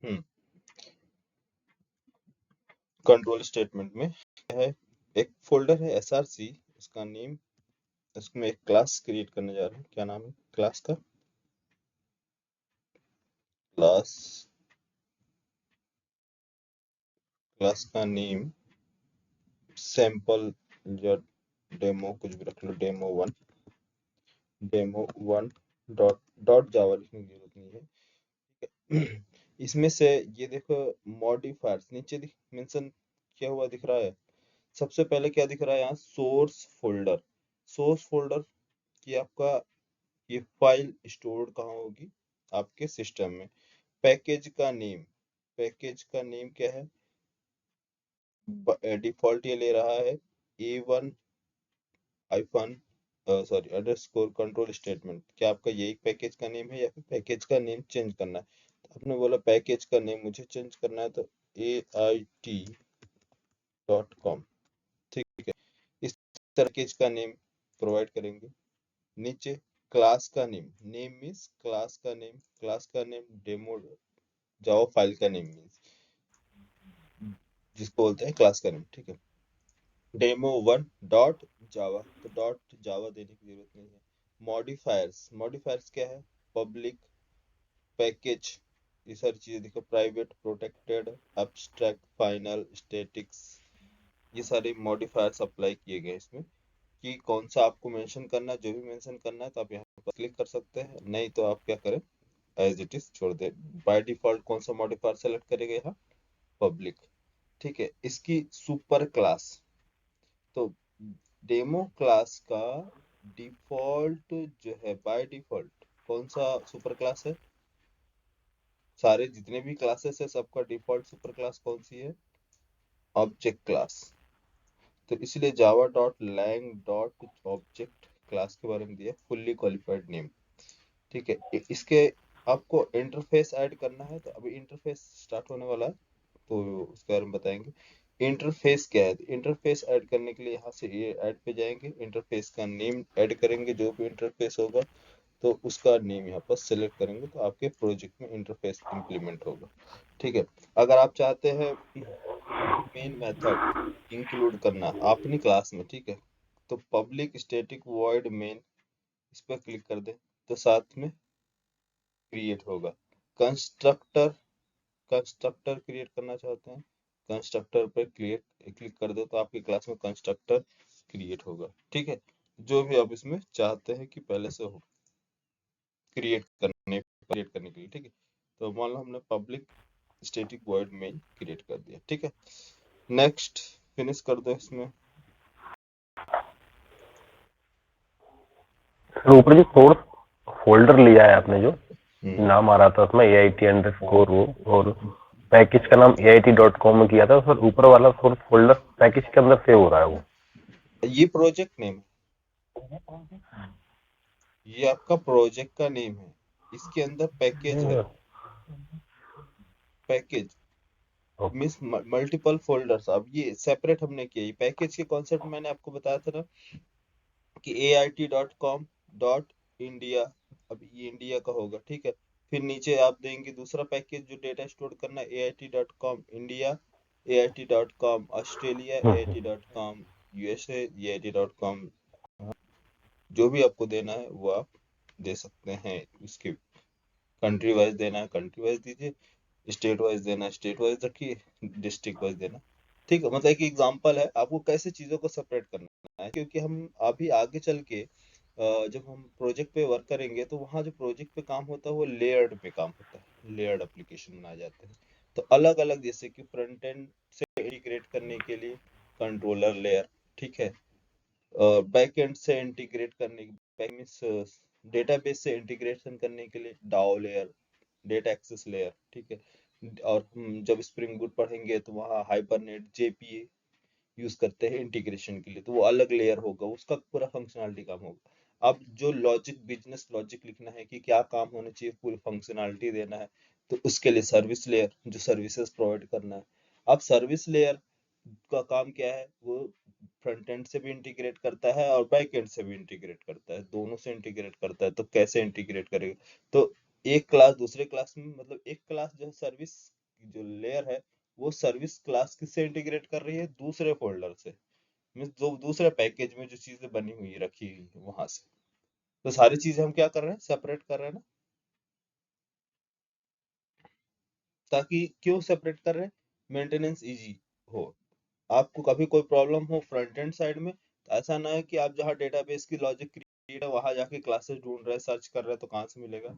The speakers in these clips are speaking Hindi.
हम्म कंट्रोल स्टेटमेंट में क्या है, एक फोल्डर है src, उसका नेम, उसमें एक क्लास क्रिएट करने जा रहे हैं। क्या नाम है क्लास का? क्लास क्लास का नेम सैंपल या डेमो कुछ भी रख लो, demo one dot dot Java लिखने की जरूरत नहीं है। इसमें से ये देखो मॉडिफायर्स नीचे मेंशन किया हुआ दिख रहा है। सबसे पहले क्या दिख रहा है यहाँ, सोर्स फोल्डर कि आपका ये फाइल स्टोर कहाँ होगी, आपके सिस्टम में। पैकेज का नेम क्या है, डिफॉल्ट ये ले रहा है A1 आईफन sorry underscore control statement. क्या आपका यही पैकेज का नेम है या फिर पैकेज का नेम चेंज करना है? तो आपने बोला पैकेज का नेम मुझे चेंज करना है, तो AIT.com, ठीक है। इस पैकेज का नेम प्रोवाइड करेंगे। नीचे क्लास का नेम मीन्स क्लास का नेम डेमो जावा फाइल का नेम मीन्स जिसको बोलते हैं क्लास का नेम, ठीक है। डेमो1 डॉट जावा, तो डॉट जावा देने की जरूरत नहीं है। मॉडिफायर्स क्या है, पब्लिक, पैकेज, ये सारी चीजें देखो, private, protected, abstract, final, statics, ये सारे मॉडिफायर्स अप्लाई किए गए इसमें। कि कौन सा आपको मेंशन करना है, जो भी मेंशन करना है तो आप यहाँ पर क्लिक कर सकते हैं, नहीं तो आप क्या करें, एज इट इज छोड़ दे। बाय डिफॉल्ट कौन सा मॉडिफायर सेलेक्ट करेगा यहाँ, पब्लिक, ठीक है। इसकी सुपर क्लास, तो डेमो क्लास का डिफॉल्ट जो है, बाय डिफॉल्ट कौन सा सुपर क्लास है, सारे जितने भी क्लासेस है सबका डिफॉल्ट सुपर क्लास कौन सी है, ऑब्जेक्ट क्लास। तो इसलिए Java dot lang dot object class के बारे में दिया फुल्ली क्वालिफाइड नेम, ठीक है। इसके आपको इंटरफेस ऐड करना है, तो अभी इंटरफेस स्टार्ट होने वाला है तो उसके बारे में बताएंगे। इंटरफेस क्या है, इंटरफेस ऐड करने के लिए यहाँ से ये ऐड पे जाएंगे, इंटरफेस का नेम ऐड करेंगे, जो भी इंटरफेस होगा तो उसका नेम यहाँ पर सिलेक्ट करेंगे, तो आपके प्रोजेक्ट में इंटरफेस इंप्लीमेंट होगा, ठीक है। अगर आप चाहते हैं मेन मेथड इंक्लूड करना अपनी क्लास में, ठीक है, तो पब्लिक स्टैटिक वॉइड मेन, इस पर क्लिक कर दे, तो साथ में क्रिएट होगा। कंस्ट्रक्टर कंस्ट्रक्टर क्रिएट करना चाहते हैं, कंस्ट्रक्टर पर क्लिक कर दो, तो आपकी क्लास में कंस्ट्रक्टर क्रिएट होगा, ठीक है। जो भी आप इसमें चाहते हैं कि पहले से हो क्रिएट करने के लिए, ठीक है। तो मान लो हमने public static void main create कर दिया, ठीक है। नेक्स्ट फिनिश कर दो इसमें। सर ऊपर जो सोर्स फोल्डर लिया है आपने, जो हम्म नाम आ रहा था उसमें AIT_, वो और पैकेज का नाम AIT.com में किया था, सर ऊपर वाला सोर्स फोल्डर पैकेज के अंदर सेव हो रहा है वो। ये प्रोजेक्ट नेम, ये आपका प्रोजेक्ट का नेम है, इसके अंदर पैकेज है, पैकेज मीन्स मल्टीपल फोल्डर्स। अब ये सेपरेट हमने किया, ये पैकेज के कॉन्सेप्ट मैंने आपको बताया था ना कि AIT.com.India, अब ये इंडिया का होगा, ठीक है। फिर नीचे आप देंगे दूसरा पैकेज जो डेटा स्टोर करना है, AIT.com India, AIT.com Australia, AIT.com USA, AIT.com, जो भी आपको देना है वो आप दे सकते हैं। इसके कंट्री वाइज देना है कंट्री वाइज दीजिए, स्टेट वाइज देना है स्टेट वाइज रखिए, डिस्ट्रिक्ट वाइज देना, ठीक है। मतलब एक एग्जांपल है आपको कैसे चीजों को सेपरेट करना है, क्योंकि हम अभी आगे चल के जब हम प्रोजेक्ट पे वर्क करेंगे तो वहाँ जो प्रोजेक्ट पे काम होता है वो लेयर्ड पे काम होता है, लेयर्ड एप्लीकेशन बनाए जाते हैं। तो अलग अलग, जैसे कि फ्रंट एंड से इंटीग्रेट करने के लिए कंट्रोलर लेयर, ठीक है। बैक एंड से इंटीग्रेट करने, बैक मींस डेटाबेस से इंटीग्रेशन करने के लिए DAO layer, data access layer, ठीक है। और हम जब स्प्रिंग बूट पढ़ेंगे तो वहाँ हाइबरनेट JPA यूज करते हैं इंटीग्रेशन के लिए, तो वो अलग लेयर होगा, उसका पूरा फंक्शनलिटी काम होगा। अब जो लॉजिक, बिजनेस लॉजिक लिखना है कि क्या काम होना चाहिए, पूरी फंक्शनलिटी देना है, तो उसके लिए सर्विस लेयर जो सर्विसेज प्रोवाइड करना है। अब सर्विस लेयर का काम क्या है, वो फ्रंट एंड से भी इंटीग्रेट करता है और बैक एंड से भी इंटीग्रेट करता है, दोनों से इंटीग्रेट करता है। तो कैसे इंटीग्रेट करेगा, तो एक क्लास दूसरे क्लास में, मतलब एक क्लास जो है सर्विस जो लेयर है वो सर्विस क्लास किससे इंटीग्रेट कर रही है, दूसरे फोल्डर से, मीन्स जो दूसरे पैकेज में जो चीजें बनी हुई रखी हुई है वहां से। तो सारी चीजें हम क्या कर रहे हैं, सेपरेट कर रहे हैं ना। ताकि क्यों सेपरेट कर रहे हैं, मेंटेनेंस इजी हो। आपको कभी कोई प्रॉब्लम हो फ्रंट एंड साइड में, तो ऐसा ना है कि आप जहाँ डेटाबेस की लॉजिक क्रिएट है वहां जाके क्लासेस ढूंढ रहे हैं, सर्च कर रहे हैं, तो कहाँ से मिलेगा,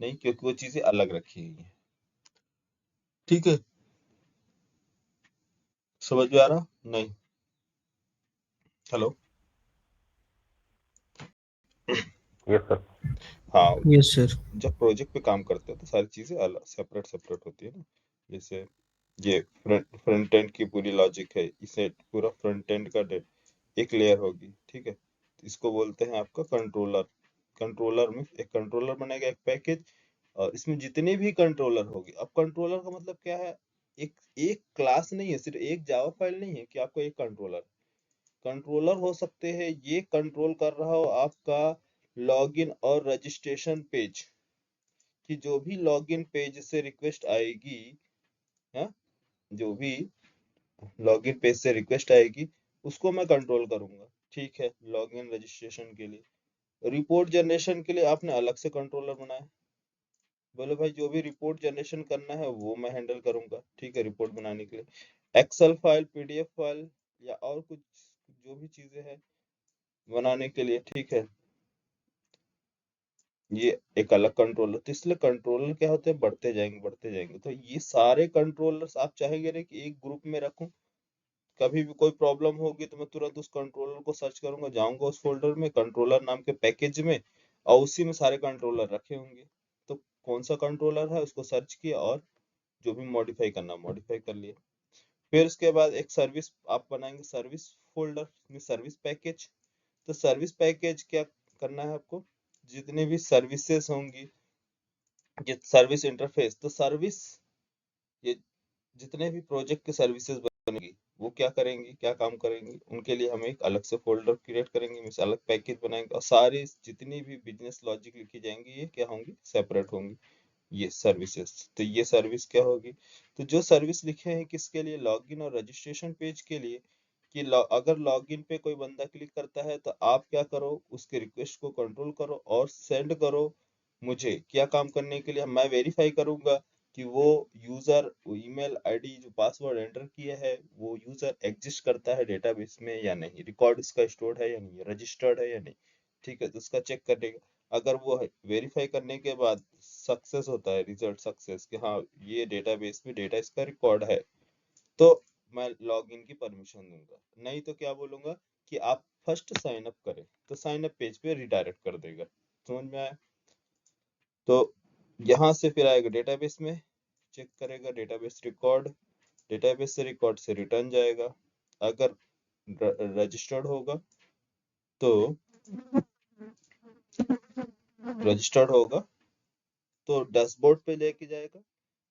नहीं, क्योंकि वो चीजें अलग रखी हुई है। ठीक है, समझ में आ रहा, नहीं? हेलो। Yes sir. हाँ, यस सर। जब प्रोजेक्ट पे काम करते हैं तो सारी चीजें अलग सेपरेट सेपरेट होती है ना। जैसे ये फ्रंट एंड की पूरी लॉजिक है, इसे पूरा फ्रंट एंड का एक लेयर होगी, ठीक है, तो इसको बोलते हैं आपका कंट्रोलर। कंट्रोलर में एक कंट्रोलर बनेगा, एक पैकेज, और इसमें जितने भी कंट्रोलर होगी, अब कंट्रोलर का मतलब क्या है, एक एक क्लास नहीं है, सिर्फ एक जावा फाइल नहीं है कि आपको एक कंट्रोलर। कंट्रोलर हो सकते हैं ये कंट्रोल कर रहा हो आपका लॉगिन और रजिस्ट्रेशन पेज, कि जो भी लॉगिन पेज से रिक्वेस्ट आएगी, हाँ, जो भी लॉगिन पेज से रिक्वेस्ट आएगी उसको मैं कंट्रोल करूंगा। ठीक है, लॉगिन रजिस्ट्रेशन के लिए। रिपोर्ट जनरेशन के लिए आपने अलग से कंट्रोलर बनाया, बोले भाई जो भी रिपोर्ट जनरेशन करना है वो मैं हैंडल करूंगा, ठीक है, रिपोर्ट बनाने के लिए। एक्सेल फाइल, पीडीएफ फाइल या और कुछ जो भी चीजें हैं बनाने के लिए, ठीक है, ये एक अलग कंट्रोलर। तो इसलिए कंट्रोलर क्या होते हैं, बढ़ते जाएंगे बढ़ते जाएंगे। तो ये सारे कंट्रोलर्स आप चाहेंगे ना कि एक ग्रुप में रखूं, कभी भी कोई प्रॉब्लम होगी तो मैं तुरंत उस कंट्रोलर को सर्च करूंगा, जाऊंगा उस फोल्डर में कंट्रोलर नाम के पैकेज में, और उसी में सारे कंट्रोलर रखे होंगे। तो कौन सा कंट्रोलर है उसको सर्च किया और जो भी मॉडिफाई करना मॉडिफाई कर लिया। फिर उसके बाद एक सर्विस आप बनाएंगे, सर्विस फोल्डर में सर्विस पैकेज। तो सर्विस पैकेज क्या करना है आपको, जितने भी सर्विसेज होंगी, सर्विस इंटरफेस, तो सर्विस, ये जितने भी प्रोजेक्ट के सर्विसेज बनेगी वो क्या करेंगी, क्या काम करेंगी, उनके लिए हम एक अलग से फोल्डर क्रिएट करेंगे, मीन्स अलग पैकेज बनाएंगे, और सारी जितनी भी बिजनेस लॉजिक लिखी जाएंगी ये क्या होंगी, सेपरेट होंगी, ये सर्विसेज। तो ये सर्विस क्या होगी, तो जो सर्विस लिखे हैं किसके लिए, लॉगिन और रजिस्ट्रेशन पेज के लिए, कि अगर लॉगिन पे कोई बंदा क्लिक करता है तो आप क्या करो, उसके रिक्वेस्ट को कंट्रोल करो और सेंड करो मुझे, क्या काम करने के लिए, मैं वेरीफाई करूंगा कि वो यूजर ईमेल आईडी जो पासवर्ड एंटर किया है वो यूजर एग्जिस्ट करता है डेटाबेस में या नहीं, रिकॉर्ड उसका स्टोर्ड है या नहीं, रजिस्टर्ड है या नहीं, ठीक है, तो उसका चेक करेगा। अगर वो वेरीफाई करने के बाद सक्सेस होता है, रिजल्ट सक्सेस, कि हाँ ये डेटाबेस में डेटा इसका रिकॉर्ड है, तो मैं लॉगिन की परमिशन दूंगा। नहीं तो क्या बोलूंगा कि आप फर्स्ट साइन अप करें, तो साइन अप पेज पे रिडायरेक्ट कर देगा। समझ में आया? तो यहाँ से फिर आएगा डेटाबेस में, चेक करेगा डेटाबेस रिकॉर्ड, डेटाबेस से रिकॉर्ड से रिटर्न जाएगा। अगर रजिस्टर्ड होगा तो रजिस्टर्ड होगा तो डैशबोर्ड पे लेके जाएगा,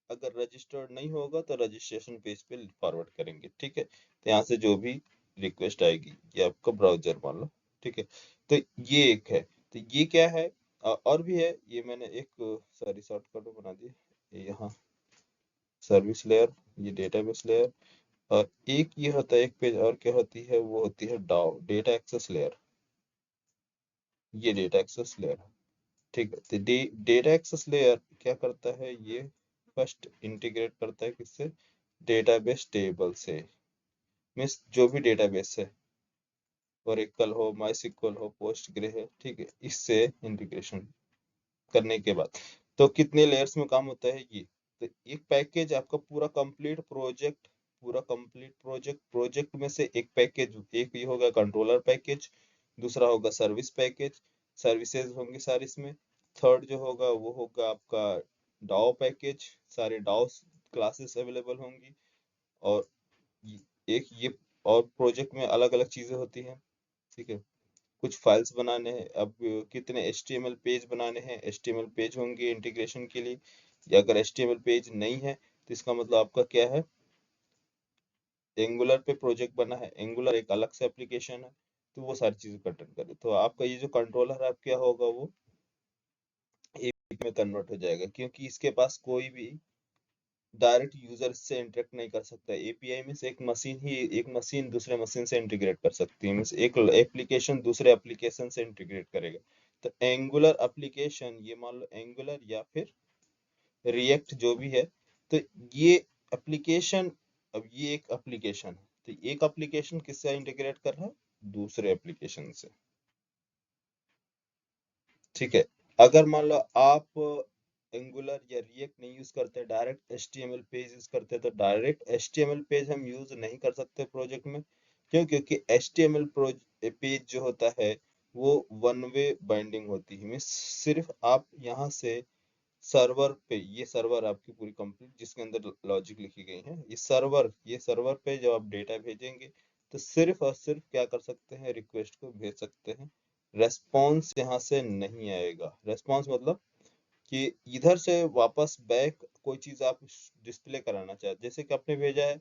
अगर रजिस्टर्ड नहीं होगा तो रजिस्ट्रेशन पेज पे फॉरवर्ड करेंगे, ठीक है, तो यहाँ से जो भी रिक्वेस्ट आएगी, ये आपका ब्राउजर मान लो, ठीक है। तो ये एक है, तो ये क्या है, और भी है, ये मैंने एक सॉरी शॉर्टकट बना दिया यहाँ, सर्विस लेयर, ये डेटाबेस लेयर, और एक ये होता है, एक पेज और क्या होती है, वो होती है डाउ, डेटा एक्सेस लेयर, ये डेटा एक्सेस लेयर, ठीक है। तो डेटा एक्सेस लेयर क्या करता है, ये फर्स्ट इंटीग्रेट करता है किससे, डेटाबेस टेबल से, मीन्स जो भी डेटाबेस है, ओरेकल हो, माइस्क्ल हो, पोस्टग्रे है, ठीक है, इससे इंटीग्रेशन करने के बाद तो कितने लेयर्स में काम होता है ये, तो एक पैकेज आपका पूरा कंप्लीट प्रोजेक्ट, पूरा कंप्लीट प्रोजेक्ट, प्रोजेक्ट में से एक पैकेज, एक ये होगा कंट्रोलर पैकेज, दूसरा होगा सर्विस पैकेज, सर्विसेज होंगे सारे इसमें, थर्ड जो होगा वो होगा आपका डाओ पैकेज, सारे डाओ क्लासेस अवेलेबल होंगी, और एक ये, और प्रोजेक्ट में अलग अलग चीजें होती हैं, ठीक है, कुछ फाइल्स बनाने हैं, अब कितने HTML पेज बनाने हैं, HTML पेज होंगे इंटीग्रेशन के लिए, या अगर HTML पेज नहीं है तो इसका मतलब आपका क्या है, एंगुलर पे प्रोजेक्ट बना है, एंगुलर एक अलग से एप्लीकेशन है, तो वो सारी चीजें कंटेंट करे, तो आपका ये जो कंट्रोलर है क्या होगा, वो में कन्वर्ट हो जाएगा, क्योंकि इसके पास कोई भी डायरेक्ट यूजर से इंटरेक्ट नहीं कर सकता। एपीआई में से एक मशीन दूसरे मशीन से इंटीग्रेट कर सकती है, मीन्स एक एप्लीकेशन दूसरे एप्लीकेशन से इंटीग्रेट करेगा। तो एंगुलर एप्लीकेशन, ये मान लो एंगुलर या फिर रिएक्ट जो भी है, तो ये एप्लीकेशन, अब ये एक एप्लीकेशन है, तो एक एप्लीकेशन किससे इंटीग्रेट कर रहा है, दूसरे एप्लीकेशन से। ठीक है, अगर मान लो आप एंगुलर या रिएक्ट नहीं यूज करते, डायरेक्ट एचटीएमएल पेज यूज करते, तो डायरेक्ट एचटीएमएल पेज हम यूज नहीं कर सकते प्रोजेक्ट में। क्यों? क्योंकि एचटीएमएल पेज जो होता है वो वन वे बाइंडिंग होती है, मीन्स सिर्फ आप यहाँ से सर्वर पे, ये सर्वर आपकी पूरी कंप्लीट जिसके अंदर लॉजिक लिखी गई है, ये सर्वर पे जब आप डेटा भेजेंगे तो सिर्फ और सिर्फ क्या कर सकते हैं, रिक्वेस्ट को भेज सकते हैं। रेस्पॉन्स यहाँ से नहीं आएगा। रेस्पॉन्स मतलब कि इधर से वापस बैक कोई चीज आप डिस्प्ले कराना चाहते, जैसे कि आपने भेजा है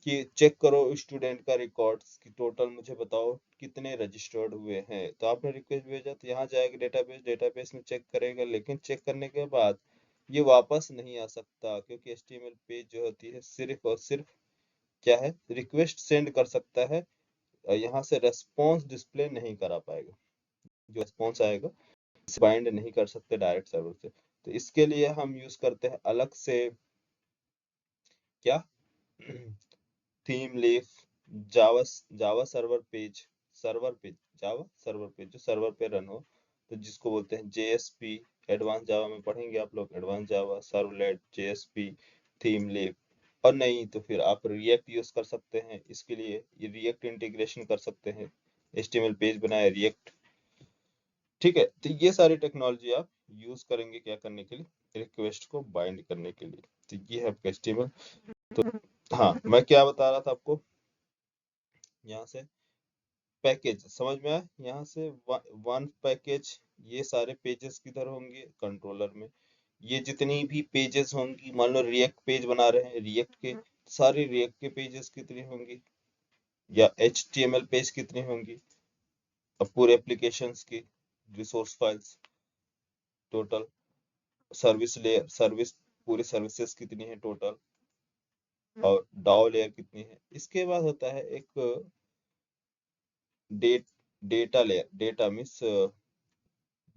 कि चेक करो स्टूडेंट का रिकॉर्ड्स की टोटल मुझे बताओ कितने रजिस्टर्ड हुए हैं, तो आपने रिक्वेस्ट भेजा तो यहाँ जाएगा डेटाबेस, डेटाबेस में चेक करेगा, लेकिन चेक करने के बाद ये वापस नहीं आ सकता, क्योंकि एचटीएमएल पेज जो होती है सिर्फ और सिर्फ क्या है, रिक्वेस्ट सेंड कर सकता है, यहाँ से रेस्पॉन्स डिस्प्ले नहीं करा पाएगा। जो रेस्पॉन्स आएगा बाइंड नहीं कर सकते डायरेक्ट सर्वर से। तो इसके लिए हम यूज करते हैं अलग से क्या, Thymeleaf, Java Java server page Java server page जो सर्वर पे रन हो, तो जिसको बोलते हैं जेएसपी। एडवांस जावा में पढ़ेंगे आप लोग, एडवांस जावा सर्वलेट जेएसपी थीम लीफ। और नहीं तो फिर आप रिएक्ट यूज कर सकते हैं, इसके लिए ये रिएक्ट इंटीग्रेशन कर सकते हैं, एचटीएमएल पेज बनाए रिएक्ट। ठीक है, तो ये सारी टेक्नोलॉजी आप यूज करेंगे क्या करने के लिए, रिक्वेस्ट को बाइंड करने के लिए। तो ये है आपका HTML। तो हाँ, मैं क्या बता रहा था आपको, यहाँ से पैकेज समझ में आया, यहाँ से वन पैकेज, ये सारे पेजेस किधर होंगे, कंट्रोलर में। ये जितनी भी पेजेस होंगी, मान लो रिएक्ट पेज बना रहे हैं, रिएक्ट के सारे रिएक्ट के पेजेस कितनी होंगी, या HTML पेज कितनी होंगी, अब पूरे एप्लीकेशंस की resource files total, service layer service पूरी सर्विसेज कितनी है टोटल, और डाओ लेयर कितनी है। इसके बाद होता है एक डेट data layer, data means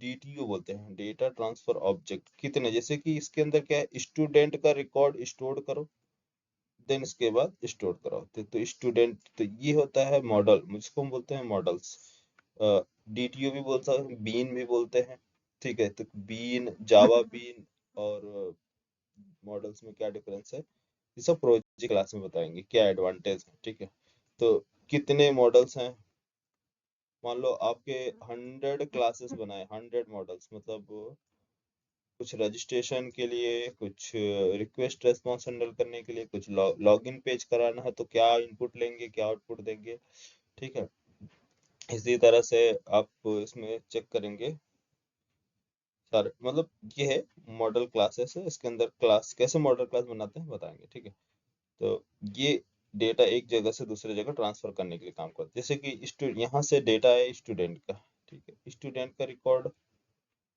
DTO बोलते हैं, डेटा ट्रांसफर ऑब्जेक्ट कितने, जैसे कि इसके अंदर क्या है, स्टूडेंट का रिकॉर्ड स्टोर करो, देन इसके बाद स्टोर कराओ। तो स्टूडेंट, तो ये होता है मॉडल, मुझको हम बोलते हैं मॉडल्स। डीटीओ भी बोलता है, बीन भी बोलते हैं। ठीक है, तो बीन, जावा बीन और मॉडल्स में क्या डिफरेंस है, ये सब प्रोजेक्ट क्लास में बताएंगे क्या एडवांटेज है। ठीक है, तो कितने मॉडल्स हैं, मान लो आपके 100 क्लासेस बनाए, 100 मॉडल्स, मतलब कुछ रजिस्ट्रेशन के लिए, कुछ रिक्वेस्ट रेस्पॉन्स हैंडल करने के लिए, कुछ लॉगिन पेज कराना है तो क्या इनपुट लेंगे क्या आउटपुट देंगे। ठीक है, इसी तरह से आप इसमें चेक करेंगे सारे, मतलब ये है मॉडल क्लासेस है, इसके अंदर क्लास कैसे मॉडल क्लास बनाते हैं बताएंगे। ठीक है, तो ये डेटा एक जगह से दूसरे जगह ट्रांसफर करने के लिए काम करते हैं, जैसे कि यहाँ से डेटा है स्टूडेंट का। ठीक है, स्टूडेंट का रिकॉर्ड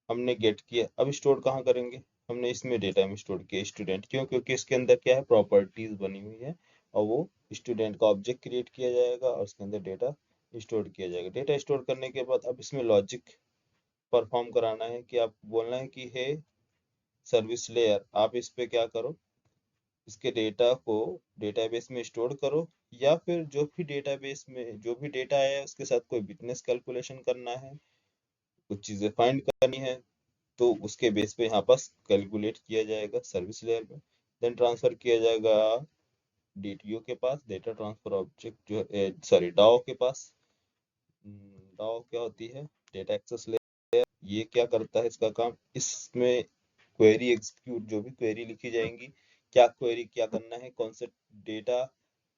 हमने गेट किया, अब स्टोर कहाँ करेंगे, हमने इसमें डेटा में स्टोर किया स्टूडेंट, क्यों? क्योंकि इसके अंदर क्या है, प्रॉपर्टीज बनी हुई है, और वो स्टूडेंट का ऑब्जेक्ट क्रिएट किया जाएगा और उसके अंदर डेटा स्टोर किया जाएगा। डेटा स्टोर करने के बाद अब इसमें लॉजिक परफॉर्म कराना है, कि आप बोलना है कि हे सर्विस लेयर, आप इस पे क्या करो, इसके डेटा को डेटाबेस में स्टोर करो, या फिर जो भी डेटाबेस में जो भी डेटा है उसके साथ कोई बिजनेस कैलकुलेशन करना है, कुछ चीजें फाइंड करनी है, तो उसके बेस पे यहाँ पास कैलकुलेट किया जाएगा सर्विस लेयर में, देन ट्रांसफर किया जाएगा डीटीओ के पास, डेटा ट्रांसफर ऑब्जेक्ट जो सॉरी डाओ के पास। डाओ क्या होती है, डेटा एक्सेस लेयर। ये क्या करता है, इसका काम, इसमें क्वेरी एग्जीक्यूट, जो भी क्वेरी लिखी जाएंगी, क्या क्वेरी क्या करना है, कौन से डेटा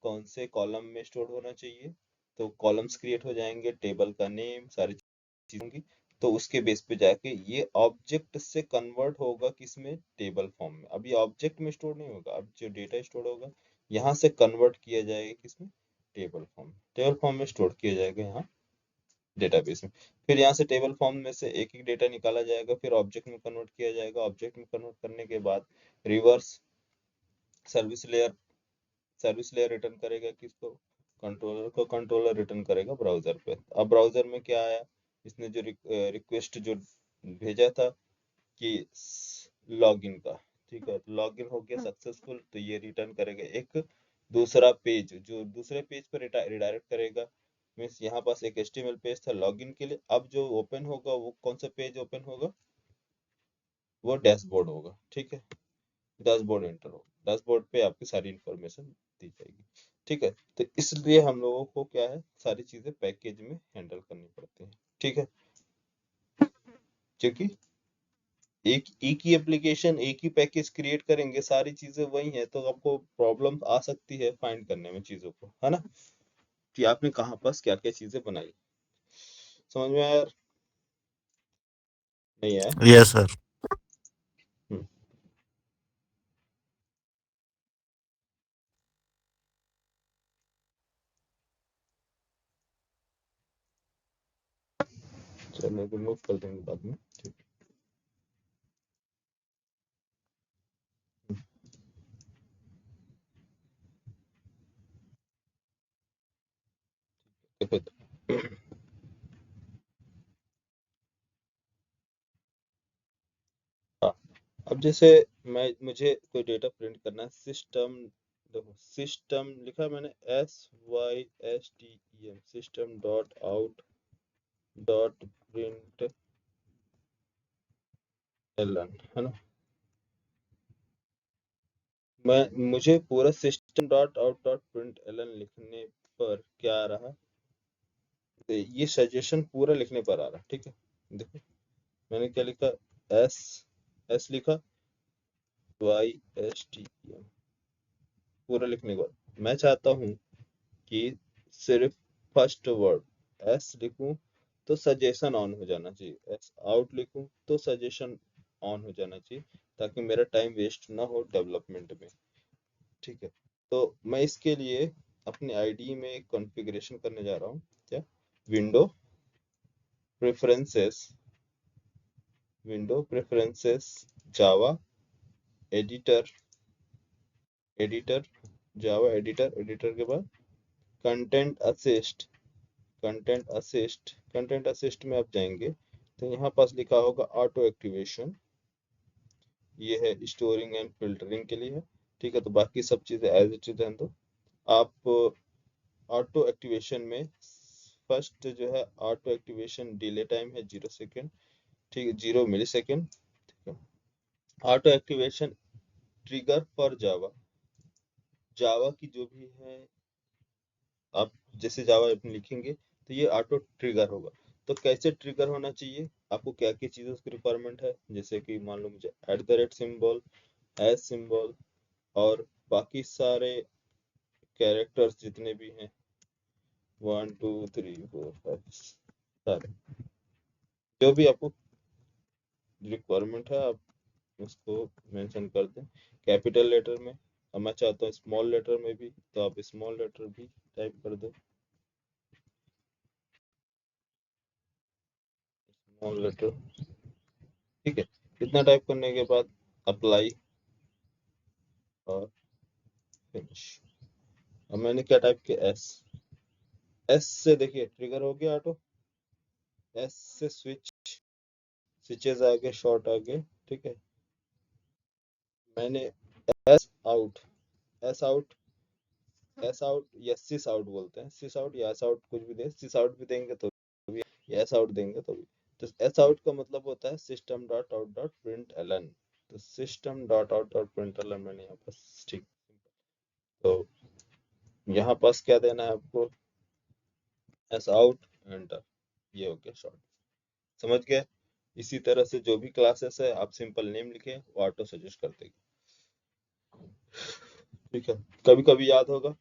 कौन से कॉलम में स्टोर होना चाहिए, तो कॉलम्स क्रिएट हो जाएंगे, टेबल का नेम सारी चीज होंगी, तो उसके बेस पे जाके ये ऑब्जेक्ट से कन्वर्ट होगा किसमें, टेबल फॉर्म में। अब ये ऑब्जेक्ट में स्टोर नहीं होगा, अब जो डेटा स्टोर होगा यहाँ से कन्वर्ट किया जाएगा किसमें, टेबल फॉर्म में, टेबल फॉर्म में स्टोर किया जाएगा यहाँ डेटाबेस में। फिर यहाँ से टेबल फॉर्म में से एक एक डेटा निकाला जाएगा, फिर ऑब्जेक्ट में कन्वर्ट किया जाएगा। ऑब्जेक्ट में कन्वर्ट करने के बाद रिवर्स सर्विस लेयर रिटर्न करेगा किसको, कंट्रोलर को। कंट्रोलर रिटर्न करेगा ब्राउजर पे। अब ब्राउजर में क्या आया, इसने जो रिक्वेस्ट जो भेजा था कि लॉगिन का, ठीक है, तो लॉगिन हो गया सक्सेसफुल, तो ये रिटर्न करेगा एक दूसरा पेज, जो दूसरे पेज पर रिडायरेक्ट करेगा। मीन्स यहाँ पास एक HTML पेज था लॉगिन के लिए, अब जो ओपन होगा वो कौन सा पेज ओपन होगा, वो डैशबोर्ड होगा, ठीक है। डैशबोर्ड एंटर होगा, डैशबोर्ड पे आपकी सारी इंफॉर्मेशन दी जाएगी, ठीक है। तो इसलिए हम लोगों को क्या है, सारी चीजें पैकेज में हैंडल करनी पड़ती हैं, ठीक है। क्योंकि एक ही एप्लीकेशन, एक ही पैकेज क्रिएट करेंगे, सारी चीजें वही है, तो आपको प्रॉब्लम आ सकती है फाइंड करने में चीजों को, है ना, कि आपने कहाँ पास क्या क्या चीजें बनाई। समझ में आया यार? नहीं आया? Yes sir. हम्म, चलो रिमूव कर देंगे बाद में, ठीक है। देखो, हाँ, अब जैसे मुझे कोई डेटा प्रिंट करना है, सिस्टम, देखो सिस्टम लिखा है मैंने, SYSTEM, system dot out dot print ln, है ना। मुझे पूरा system dot out dot print ln लिखने पर क्या आ रहा, तो ये सजेशन पूरा लिखने पर आ रहा, ठीक है। देखो मैंने क्या लिखा, एस एस लिखा, YSTEM पूरा लिखने के बाद मैं चाहता हूँ कि सिर्फ फर्स्ट वर्ड एस लिखूं तो सजेशन ऑन हो जाना चाहिए, एस आउट लिखूं तो सजेशन ऑन हो जाना चाहिए, ताकि मेरा टाइम वेस्ट ना हो डेवलपमेंट में, ठीक है। तो मैं इसके लिए अपने आईडी में एक कॉन्फ़िगरेशन करने जा रहा हूँ, क्या, विंडो प्रेफरेंसेस, जावा एडिटर, एडिटर जावा एडिटर, एडिटर के बाद कंटेंट असिस्ट, कंटेंट असिस्ट में आप जाएंगे तो यहाँ पास लिखा होगा ऑटो एक्टिवेशन, ये है स्टोरिंग एंड फिल्टरिंग के लिए है, ठीक है। तो बाकी सब चीजें एज इट इज हैं। तो आप ऑटो एक्टिवेशन में फर्स्ट जो है ऑटो एक्टिवेशन डिले टाइम है 0 सेकेंड, ठीक है, 0 मिली सेकेंड, ठीक है। Auto activation trigger for Java, Java की जो भी है, आप जैसे जावा अपने लिखेंगे तो ये ऑटो ट्रिगर होगा। तो कैसे ट्रिगर होना चाहिए, आपको क्या क्या चीज़ों की रिक्वायरमेंट है, जैसे कि मान लो मुझे @ सिंबल, एस सिंबल, और बाकी सारे कैरेक्टर्स जितने भी हैं, 1 2 3 4 5 सारे, जो भी आपको रिक्वायरमेंट है आप उसको मेंशन कर दें कैपिटल लेटर में। अब मैं चाहता हूँ स्मॉल लेटर में भी, तो आप स्मॉल लेटर भी टाइप कर दो, स्मॉल लेटर, ठीक है। इतना टाइप करने के बाद अप्लाई और फिनिश। अब मैंने क्या टाइप किया, एस, एस से देखिए ट्रिगर हो गया ऑटो, एस से स्विचेस आ गए, शॉर्ट आ गए, ठीक है। मैंने S out, S out, S out या सिस आउट बोलते हैं, सिस आउट या एस आउट कुछ भी दे, सिस आउट भी देंगे तो भी, या एस आउट देंगे तो भी। तो एस आउट का मतलब होता है system dot out dot print Elon, तो system dot out dot print Elon मैंने यहाँ पर, ठीक। तो यहाँ पास क्या देना है आपको, एस आउट एंटर, ये हो गया शॉर्ट, समझ गए। इसी तरह से जो भी क्लासेस है आप सिंपल नेम लिखे, वो ऑटो सजेस्ट कर देगी, ठीक है। कभी कभी याद होगा,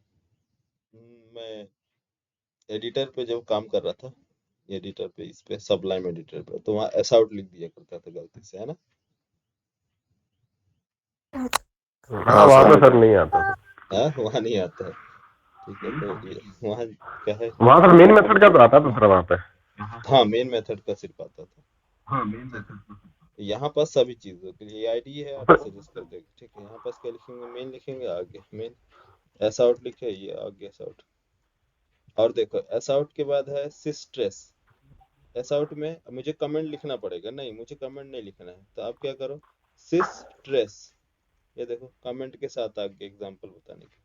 मैं एडिटर पे जब काम कर रहा था, एडिटर पे, इस पे सबलाइम एडिटर पे, तो वहाँ एस आउट लिख दिया करता था गलती से, है ना। हाँ वहाँ तो सर नहीं आता सर। हाँ वहाँ नहीं आता है, ठीक है। तो ये वहाँ क्या है, वहाँ सर मेन मेथड का तो आता था सर वहाँ पे। हाँ, मेन मेथड का सिर्फ आता था। ठीक, यहाँ पर सभी चीजों के लिए आईडी है, आप सजेस्ट कर देगा। ठीक है, यहाँ पास क्या लिखेंगे, मेन लिखेंगे, आगे मेन, एस आउट लिखे, ये आगे एस आउट। और देखो एस आउट के बाद है सिस्ट्रेस। एस आउट में अब मुझे कमेंट लिखना पड़ेगा, नहीं मुझे कमेंट नहीं लिखना है, तो आप क्या करो, सिस्ट्रेस, ये देखो कमेंट के साथ आगे एग्जांपल बताने के लिए।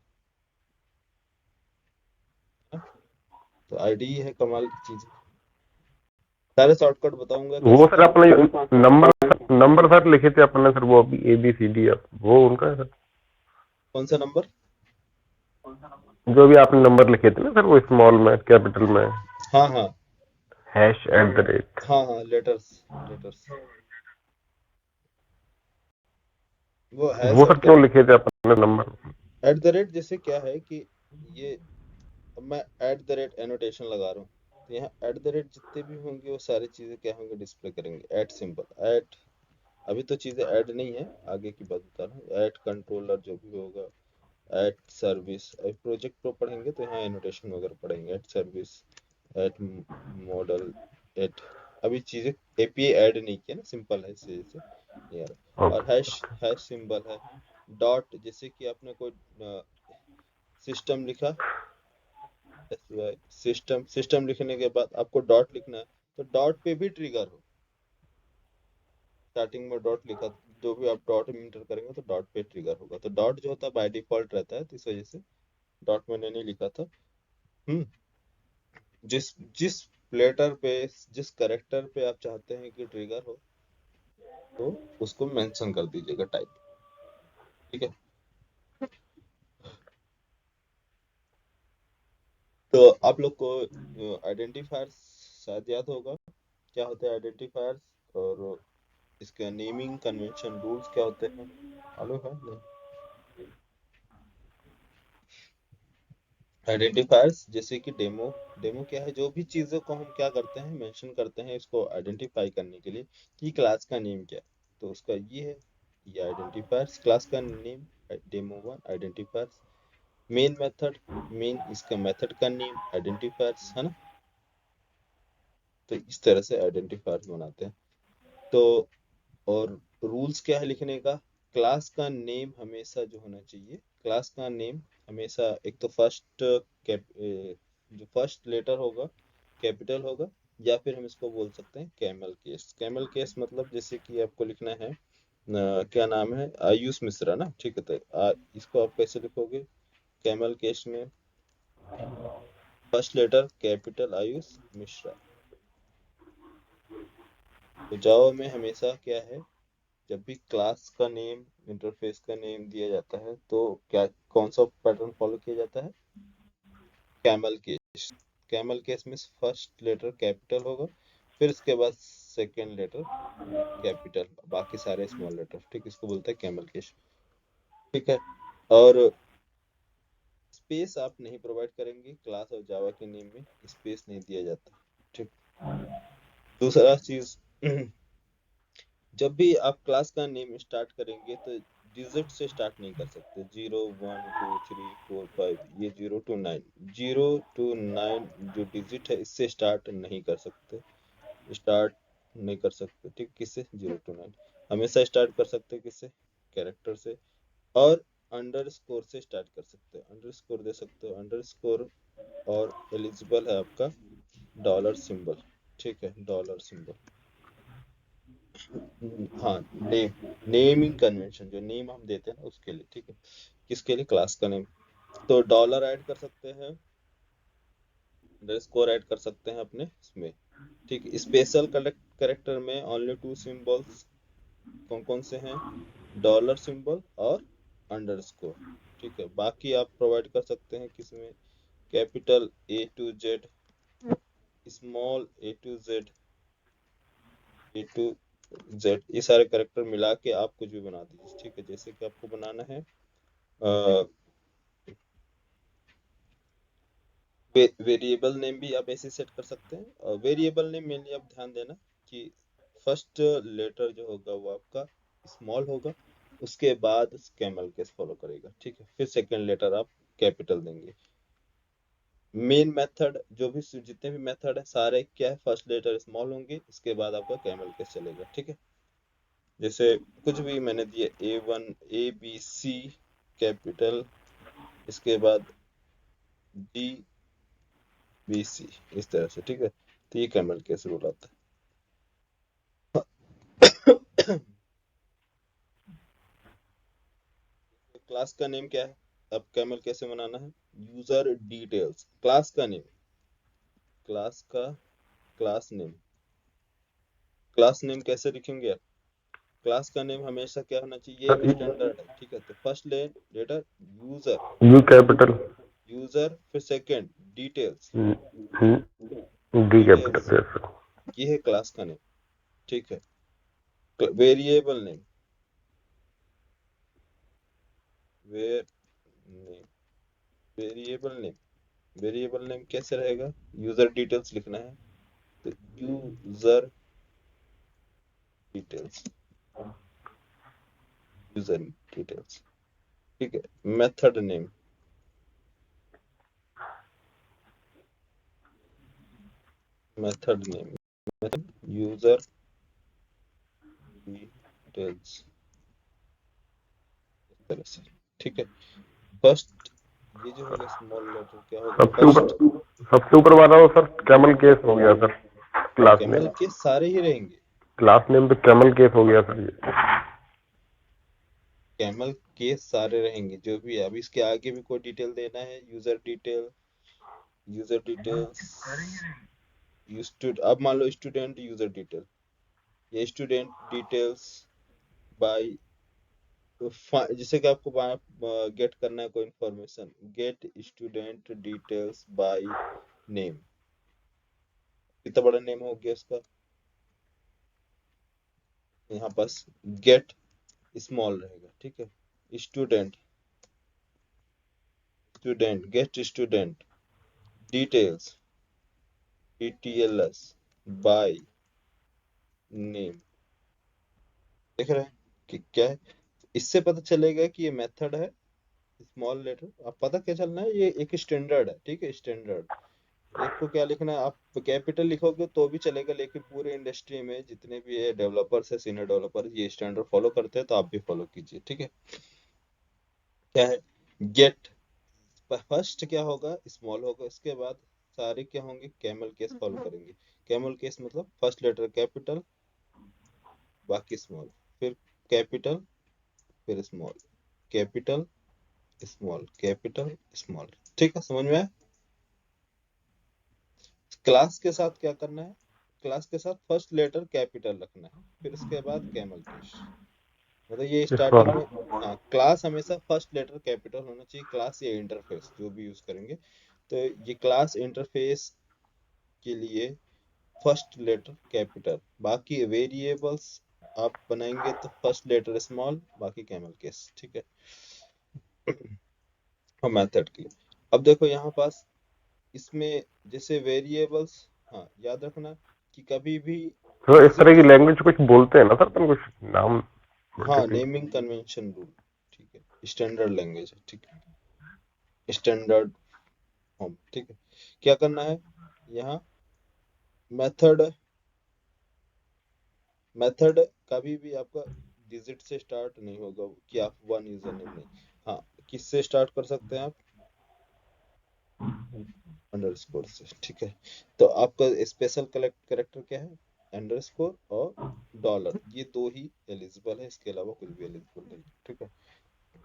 तो आईडी है कमाल की चीज। सारे शॉर्टकट बताऊंगा वो कैसे सर कैसे। अपने नंबर नंबर सर लिखे थे अपने सर, वो अभी ABCD, वो उनका है सर? कौन सा नंबर? जो भी आपने नंबर लिखे थे ना सर, वो स्मॉल में कैपिटल में, हाँ हाँ #@। हाँ हाँ, लेटर्स, लेटर्स, वो है वो सब सर क्या। क्यों लिखे थे अपने नंबर? एट द रेट जैसे क्या है कि ये, अब मैं एट द रेट एनोटेशन लगा रहा हूँ, तो यहाँ एट द रेट जितने भी होंगे वो सारी चीजें क्या होंगे, डिस्प्ले करेंगे। एट सिंबल, एट, अभी तो चीजें ऐड नहीं है, आगे की बात बता रहा हूँ। एट कंट्रोलर जो भी होगा, एट सर्विस, अभी प्रोजेक्ट प्रो पढ़ेंगे तो यहाँ एनोटेशन वगैरह पढ़ेंगे, at service, at model, at, अभी चीजें एपीआई ऐड नहीं किया ना, सिंपल है इसे जैसे यार। और ओके। हैश, हैश सिंबल है। डॉट, जैसे कि आपने कोई सिस्टम लिखा, सिस्टम, सिस्टम लिखने के बाद आपको डॉट लिखना है, तो डॉट पे भी ट्रिगर हो, स्टार्टिंग में डॉट लिखा, जो भी आप डॉट में इंटर करेंगे तो डॉट पे ट्रिगर होगा। तो डॉट जो होता है बाय डिफॉल्ट रहता है, तो इस वजह से डॉट मैंने नहीं लिखा था। हम्म, जिस जिस लेटर पे, जिस करेक्टर पे आप चाहते हैं कि ट्रिगर हो, तो उसको मेंशन कर दीजिएगा टाइप। ठीक है, तो आप लोग को आइडेंटिफायर्स शायद याद होगा, क्या होता है आइडेंटिफायर्स, और इसका नेमिंग कन्वेंशन रूल्स क्या होते हैं, मालूम है नहीं? आइडेंटिफायर्स जैसे कि डेमो, डेमो क्या है, जो भी चीज़ों को हम क्या करते हैं, मेंशन करते हैं इसको आइडेंटिफाई करने के लिए कि क्लास का नेम क्या है, तो उसका ये है, ये आइडेंटिफायर्स, क्लास का name, demo one identifiers, main method, main इसका मेथड का नेम आइडेंटिफायर्स है ना। तो इस तरह से आइडेंटिफायर्स बनाते हैं। तो और रूल्स क्या है लिखने का, क्लास का नेम हमेशा जो होना चाहिए, क्लास का नेम हमेशा एक तो फर्स्ट कैप जो फर्स्ट लेटर होगा कैपिटल होगा, या फिर हम इसको बोल सकते हैं कैमल केस। कैमल केस मतलब जैसे कि आपको लिखना है क्या नाम है, आयुष मिश्रा ना, ठीक है, तो इसको आप कैसे लिखोगे, कैमल केस में first letter capital Ayush Mishra. तो जावा में हमेशा क्या है, जब भी क्लास का नेम, इंटरफेस का नेम दिया जाता है, तो क्या, कौन सा पैटर्न फॉलो किया जाता है, कैमल केस। कैमल केस में फर्स्ट लेटर कैपिटल होगा, फिर इसके बाद सेकेंड लेटर कैपिटल, बाकी सारे स्मॉल लेटर। ठीक, इसको बोलते हैं कैमल केस। ठीक है, और स्पेस आप नहीं प्रोवाइड करेंगे, क्लास और जावा के नेम में स्पेस नहीं दिया जाता। ठीक, दूसरा चीज जब भी आप क्लास का नेम स्टार्ट करेंगे तो डिजिट से स्टार्ट नहीं कर सकते, 0 1 2 3 4 5, ये 0 to 9, 0 to 9 जो डिजिट है इससे स्टार्ट नहीं कर सकते, स्टार्ट नहीं कर सकते। ठीक, किससे, 0 to 9, हमेशा स्टार्ट कर सकते हैं किससे, कैरेक्टर से। और अंडर स्कोर से स्टार्ट कर सकते हैं, अंडर स्कोर दे सकते हो, अंडर स्कोर। और एलिजिबल है आपका डॉलर सिंबल। ठीक है, डॉलर सिंबल। हाँ, नेम, नेमिंग कन्वेंशन, जो नेम हम देते हैं ना उसके लिए। ठीक है, किसके लिए, क्लास का नेम। तो डॉलर ऐड कर सकते हैं, अंडरस्कोर ऐड कर सकते हैं अपने इसमें। ठीक, स्पेशल करेक्टर में ओनली टू सिंबल्स कौन कौन से हैं, डॉलर सिंबल और अंडरस्कोर। ठीक है, बाकी आप प्रोवाइड कर सकते हैं किसमें, capital A to Z, small A to Z, ये सारे करेक्टर मिला के आप कुछ भी बना दीजिए। ठीक है, जैसे कि आपको बनाना है वेरिएबल नेम भी आप ऐसे सेट कर सकते हैं। और वेरिएबल नेम मेनली आप ध्यान देना कि फर्स्ट लेटर जो होगा वो आपका स्मॉल होगा, उसके बाद कैमल केस फॉलो करेगा। ठीक है, फिर सेकंड लेटर आप कैपिटल देंगे। मेन मेथड जो भी जितने भी मेथड है सारे क्या है, फर्स्ट लेटर स्मॉल होंगे, इसके बाद आपका कैमल केस चलेगा। ठीक है, जैसे कुछ भी मैंने दिया A1 ABC कैपिटल, इसके बाद DBC, इस तरह से। ठीक है, तो ये कैमल केस रूल आता है। क्लास का नेम क्या है, अब कैमल कैसे बनाना है, यूजर डिटेल्स, क्लास का नेम, क्लास का क्लास नेम, क्लास नेम कैसे लिखेंगे आप, क्लास का नेम हमेशा क्या होना चाहिए, सर एक स्टैंडर्ड है। ठीक है, तो first letter user, U capital, user फिर second details, D details, capital, yes sir. ये है क्लास का नेम। ठीक है, variable name, var name, variable name, variable name कैसे रहेगा, यूजर डिटेल्स लिखना है, तो यूजर डिटेल्स, यूजर डिटेल्स। ठीक है, method name, method name, user details, इस तरह से। ठीक है, फर्स्ट ये जो होगा स्मॉल लेटर क्या होगा, सबसे फर्स्ट ऊपर सबसे ऊपर वाला वो सर कैमल केस हो गया सर। क्लास कैमल नेम, के सारे ही रहेंगे, क्लास नेम पे कैमल केस हो गया सर ये। कैमल के सारे रहेंगे जो भी है। अब इसके आगे भी कोई डिटेल देना है, यूजर डिटेल, यूजर डिटेल्स, अब मान लो स्टूडेंट यूजर डिटेल, ये स्टूडेंट डिटेल्स बाय, जैसे कि आपको गेट करना है कोई information, get student details by name, कितना बड़ा नेम हो गया इसका, यहाँ पास गेट स्मॉल रहेगा। ठीक है, student, student gate student details DTLS by name. देख रहे हैं कि क्या है, इससे पता चलेगा कि ये मेथड है स्मॉल लेटर। अब पता क्या चलना है, ये एक स्टैंडर्ड है। ठीक है, स्टैंडर्ड, एक को क्या लिखना है, आप कैपिटल लिखोगे तो भी चलेगा, लेकिन पूरे इंडस्ट्री में जितने भी ये डेवलपर्स है, सीनियर डेवलपर, ये स्टैंडर्ड फॉलो करते हैं, तो आप भी फॉलो कीजिए। ठीक है, क्या है, गेट फर्स्ट क्या होगा, स्मॉल होगा, इसके बाद सारे क्या होंगे, कैमल केस फॉलो करेंगे। कैमल केस मतलब फर्स्ट लेटर कैपिटल, बाकी स्मॉल, फिर कैपिटल, फिर small, capital small, capital small. ठीक है, समझ में आया। क्लास के साथ क्या करना है, क्लास के साथ फर्स्ट लेटर कैपिटल रखना है, फिर उसके बाद कैमल केस, मतलब ये इस स्टार्टिंग बार में। हाँ, क्लास हमेशा फर्स्ट लेटर कैपिटल होना चाहिए, क्लास या इंटरफेस जो भी यूज करेंगे। तो ये क्लास इंटरफेस के लिए फर्स्ट लेटर कैपिटल, बाकी वेरिएबल्स आप बनाएंगे तो फर्स्ट लेटर स्मॉल, बाकी कैमल केस। ठीक है, और मेथड के लिए अब देखो यहाँ पास इसमें जैसे वेरिएबल्स, हाँ याद रखना कि कभी भी तो इस तरह की डिजिट्स, लैंग्वेज कुछ बोलते हैं ना सर, अपन कुछ नाम हाँ पर्टिकुलर। Naming convention rule. ठीक है, स्टैंडर्ड लैंग्वेज है। ठीक है, स्टैंडर्ड फॉर्म। ठीक है, क्या करना है यहाँ, मेथड, मेथड कभी भी आपका डिजिट से स्टार्ट नहीं होगा कि आप वन यूजर नेम, नहीं। हाँ, किससे स्टार्ट कर सकते हैं आप, अंडरस्कोर से। ठीक है, तो आपका स्पेशल कलेक्ट कैरेक्टर क्या है, अंडरस्कोर और डॉलर, ये दो ही एलिजिबल है, इसके अलावा कुछ भी एलिजिबल नहीं। ठीक है,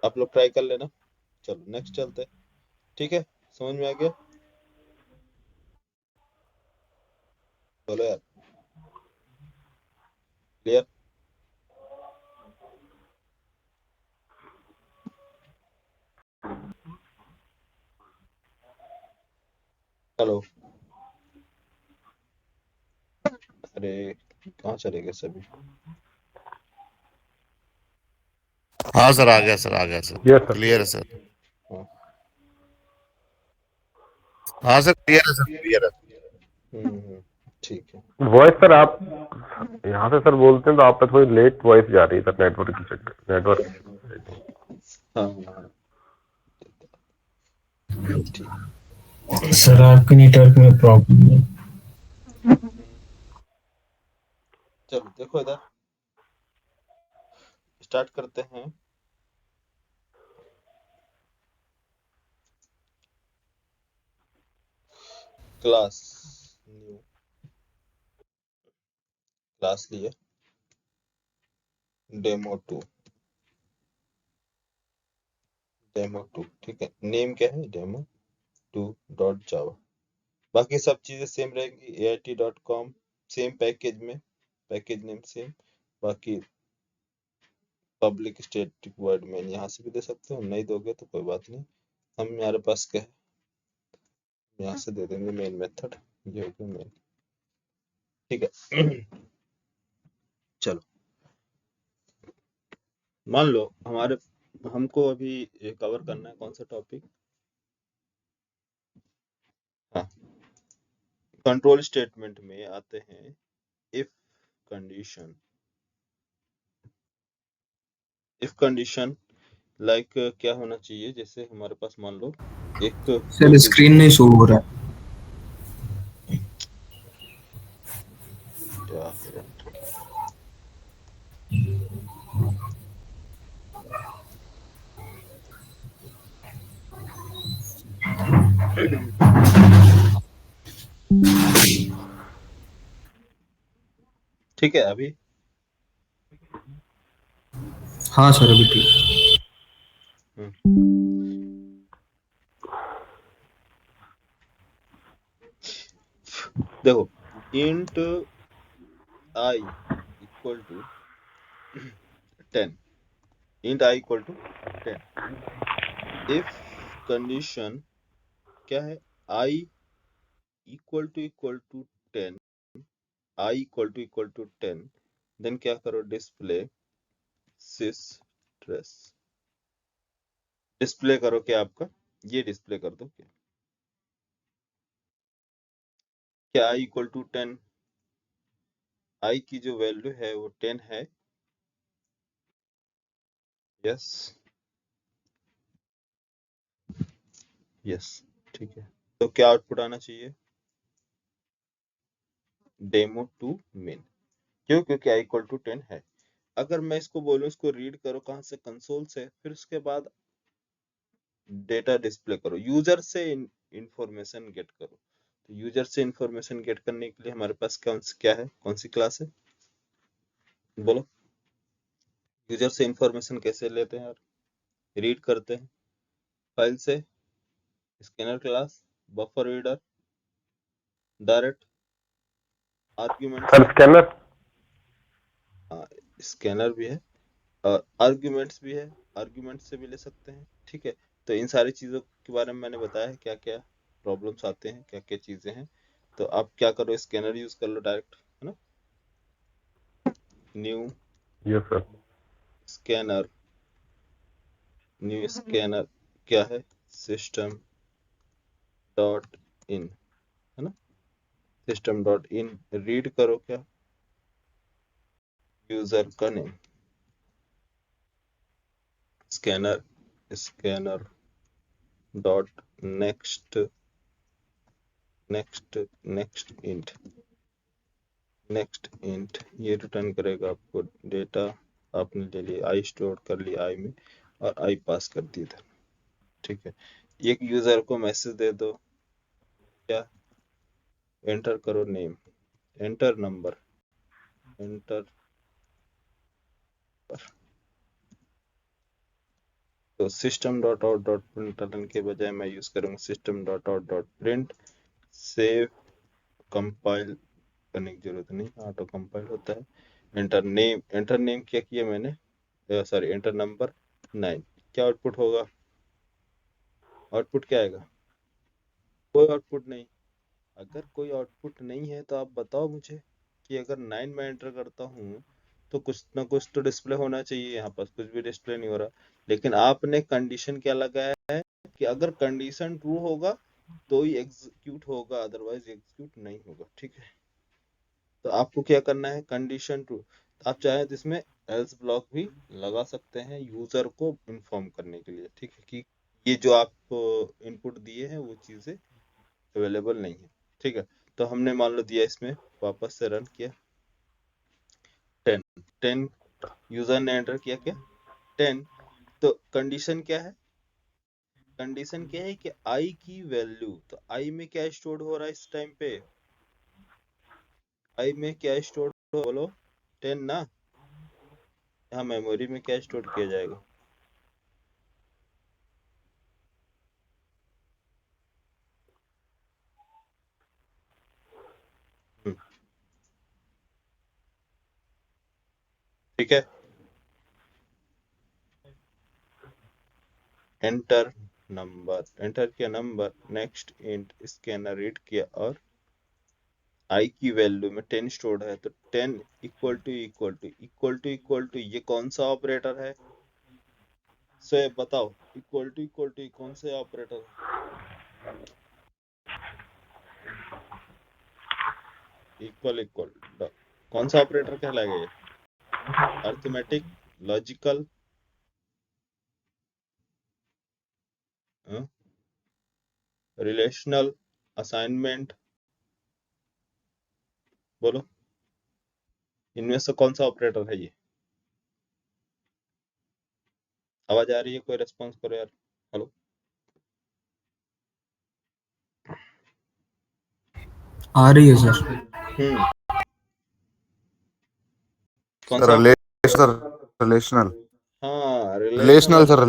आप लोग ट्राई कर लेना। चलो नेक्स्ट चलते हैं। ठीक है, समझ में आ गया, बोलो यार, क्लियर। हेलो, अरे कहाँ चले गए सभी। हाँ सर, आ गया सर, आ गया सर। Yes sir. क्लियर है सर। हाँ, हाँ सर, क्लियर है सर, क्लियर है। ठीक है। वॉइस सर आप यहाँ से सर बोलते हैं तो आप पे थोड़ी लेट वॉइस जा रही है सर, नेटवर्क की चक्कर, नेटवर्क। हाँ हाँ हाँ, ठीक, सर आपके नेटवर्क में प्रॉब्लम है। चलो देखो इधर, स्टार्ट करते हैं। क्लास, न्यू क्लास लिए, डेमो 2, ठीक है। नेम क्या है, demo2.java। बाकी सब चीजें सेम रहेंगी, AIT.com सेम पैकेज में, पैकेज नेम सेम। बाकी पब्लिक स्टैटिक वर्ड मेन यहाँ से भी दे सकते हो, नहीं दोगे तो कोई बात नहीं। हम हमारे पास क्या है, यहाँ से दे देंगे मेन मेथड, ये हो गया मेन, ठीक है। चलो मान लो हमको अभी कवर करना है कौन सा टॉपिक, हाँ, कंट्रोल स्टेटमेंट में आते हैं if condition. If condition like क्या होना चाहिए, जैसे हमारे पास मान लो एक कोई सर भी, स्क्रीन नहीं शो हो रहा। क्या है यार, ठीक है अभी। हाँ सर अभी ठीक। देखो int i equal to 10, int i equal to 10। If condition क्या है, i equal to 10, i equal to 10, then क्या करो, डिस्प्ले सिस ट्रेस, डिस्प्ले करो क्या आपका, ये डिस्प्ले कर दो क्या आई इक्वल टू 10, आई की जो वैल्यू है वो 10 है, यस यस, ठीक है। तो क्या आउटपुट आना चाहिए, demo2 मेन, क्यों, क्योंकि आई इक्वल टू 10 है। अगर मैं इसको बोलूं, इसको रीड करो कहाँ से, कंसोल से, फिर उसके बाद डेटा डिस्प्ले करो, यूजर से इंफॉर्मेशन गेट करो। तो यूजर से इंफॉर्मेशन गेट करने के लिए हमारे पास क्या है, कौन सी क्लास है, बोलो। यूजर से इंफॉर्मेशन कैसे लेते हैं यार, रीड करते हैं फाइल से, scanner class, buffer reader, direct argument sir से, स्कैनर। स्कैनर भी है और आर्ग्यूमेंट्स भी है, आर्ग्यूमेंट से भी ले सकते हैं, ठीक है। तो इन सारी चीज़ों के बारे में मैंने बताया है, क्या क्या प्रॉब्लम्स आते हैं, क्या क्या चीज़ें हैं। तो आप क्या करो, स्कैनर यूज कर लो डायरेक्ट, है ना। New yes sir. Scanner, new scanner क्या है, सिस्टम डॉट इन, है ना, सिस्टम डॉट इन, रीड करो क्या, यूजर का name, scanner, scanner dot next, next next int, next int, ये रिटर्न करेगा आपको डेटा, आपने ले लिया, आई स्टोर कर लिया आई में और आई पास कर दी था, ठीक है। एक यूजर को मैसेज दे दो, क्या, एंटर करो नेम, एंटर नंबर, एंटर, तो system dot out dot println के बजाय मैं यूज करूंगा system dot out dot print, save, compile करने की जरूरत नहीं, ऑटो कंपाइल होता है। एंटर नेम, एंटर नेम क्या किया मैंने, सॉरी एंटर नंबर 9, क्या आउटपुट होगा, आउटपुट क्या आएगा, कोई आउटपुट नहीं। अगर कोई आउटपुट नहीं है तो आप बताओ मुझे कि अगर 9 में एंटर करता हूँ तो कुछ ना कुछ तो डिस्प्ले होना चाहिए, यहाँ पर कुछ भी डिस्प्ले नहीं हो रहा। लेकिन आपने कंडीशन क्या लगाया है कि अगर कंडीशन ट्रू होगा तो ही एग्जीक्यूट होगा, अदरवाइज एग्जीक्यूट नहीं होगा, ठीक है। तो आपको क्या करना है, कंडीशन ट्रू, आप चाहे तो इसमें एल्स ब्लॉक भी लगा सकते हैं यूजर को इन्फॉर्म करने के लिए, ठीक है, कि ये जो आप इनपुट दिए हैं वो चीजें अवेलेबल नहीं है। ठीक है, तो हमने मान लो दिया, इसमें वापस से रन किया, 10 यूजर ने एंटर किया क्या 10। तो कंडीशन क्या है, कंडीशन क्या है कि आई की वैल्यू, तो आई में क्या स्टोर हो रहा है इस टाइम पे, आई में क्या स्टोर हो, बोलो 10 ना। यहाँ मेमोरी में क्या स्टोर किया जाएगा, ठीक है। एंटर नंबर, एंटर किया number, next int scanner read किया, और आई की वैल्यू में 10 स्टोर्ड है, तो 10 equal to equal to equal to equal to, ये कौन सा ऑपरेटर है, सो बताओ, इक्वल टू कौन से ऑपरेटर है, इक्वल इक्वल कौन सा ऑपरेटर कहलाएगा ये, अर्थमेटिक, लॉजिकल, रिलेशनल, असाइनमेंट, बोलो इनमें से कौन सा ऑपरेटर है ये, आवाज आ रही है, कोई रेस्पॉन्स करो यार, हेलो। आ रही है सर। कौन सर सा, रिलेशनल हाँ रिलेशनल सर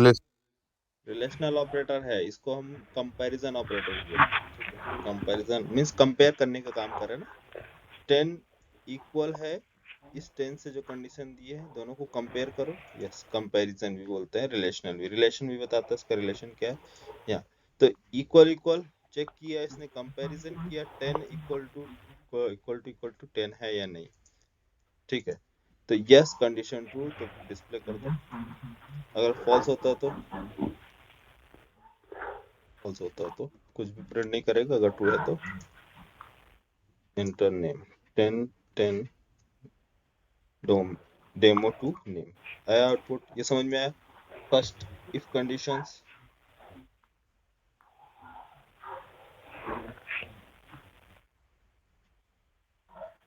रिलेशनल ऑपरेटर है, इसको हम कंपैरिजन ऑपरेटर भी बोलते हैं। ठीक है, कंपैरिजन मींस कंपेयर करने का काम कर रहे हैं ना। 10 इक्वल है, इस 10 से जो कंडीशन दी है दोनों को कंपेयर करो, यस कंपैरिजन भी बोलते हैं, रिलेशनल भी, रिलेशन भी बताता है इसका रिलेशन क्या है। या तो इक्वल इक्वल चेक किया इसने, कंपैरिजन किया, 10 इक्वल टू 10 है या नहीं। ठीक है, तो यस कंडीशन ट्रू, तो डिस्प्ले कर दो, अगर फॉल्स होता तो, फॉल्स होता तो कुछ भी प्रिंट नहीं करेगा, अगर ट्रू है तो enter name 10 10 demo to name आया आउटपुट, ये समझ में आया। फर्स्ट इफ कंडीशंस,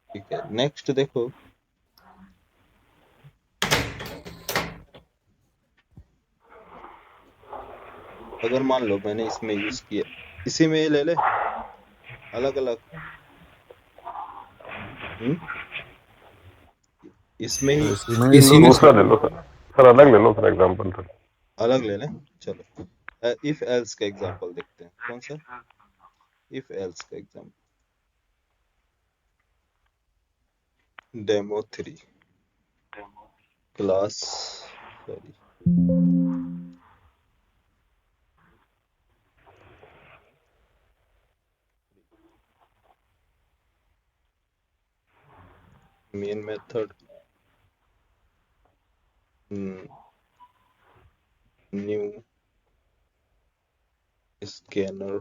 ठीक है। नेक्स्ट देखो, अगर मान लो मैंने इसमें यूज किया, इसी में ये ले ले अलग अलग, इसमें ही इसी में दूसरा ले लो सर, सर अलग ले लो सर एग्जांपल सर। अलग ले लें, चलो इफ एल्स का एग्जांपल देखते हैं, कौन सा इफ एल्स का example, demo 3 class, sorry main method, new scanner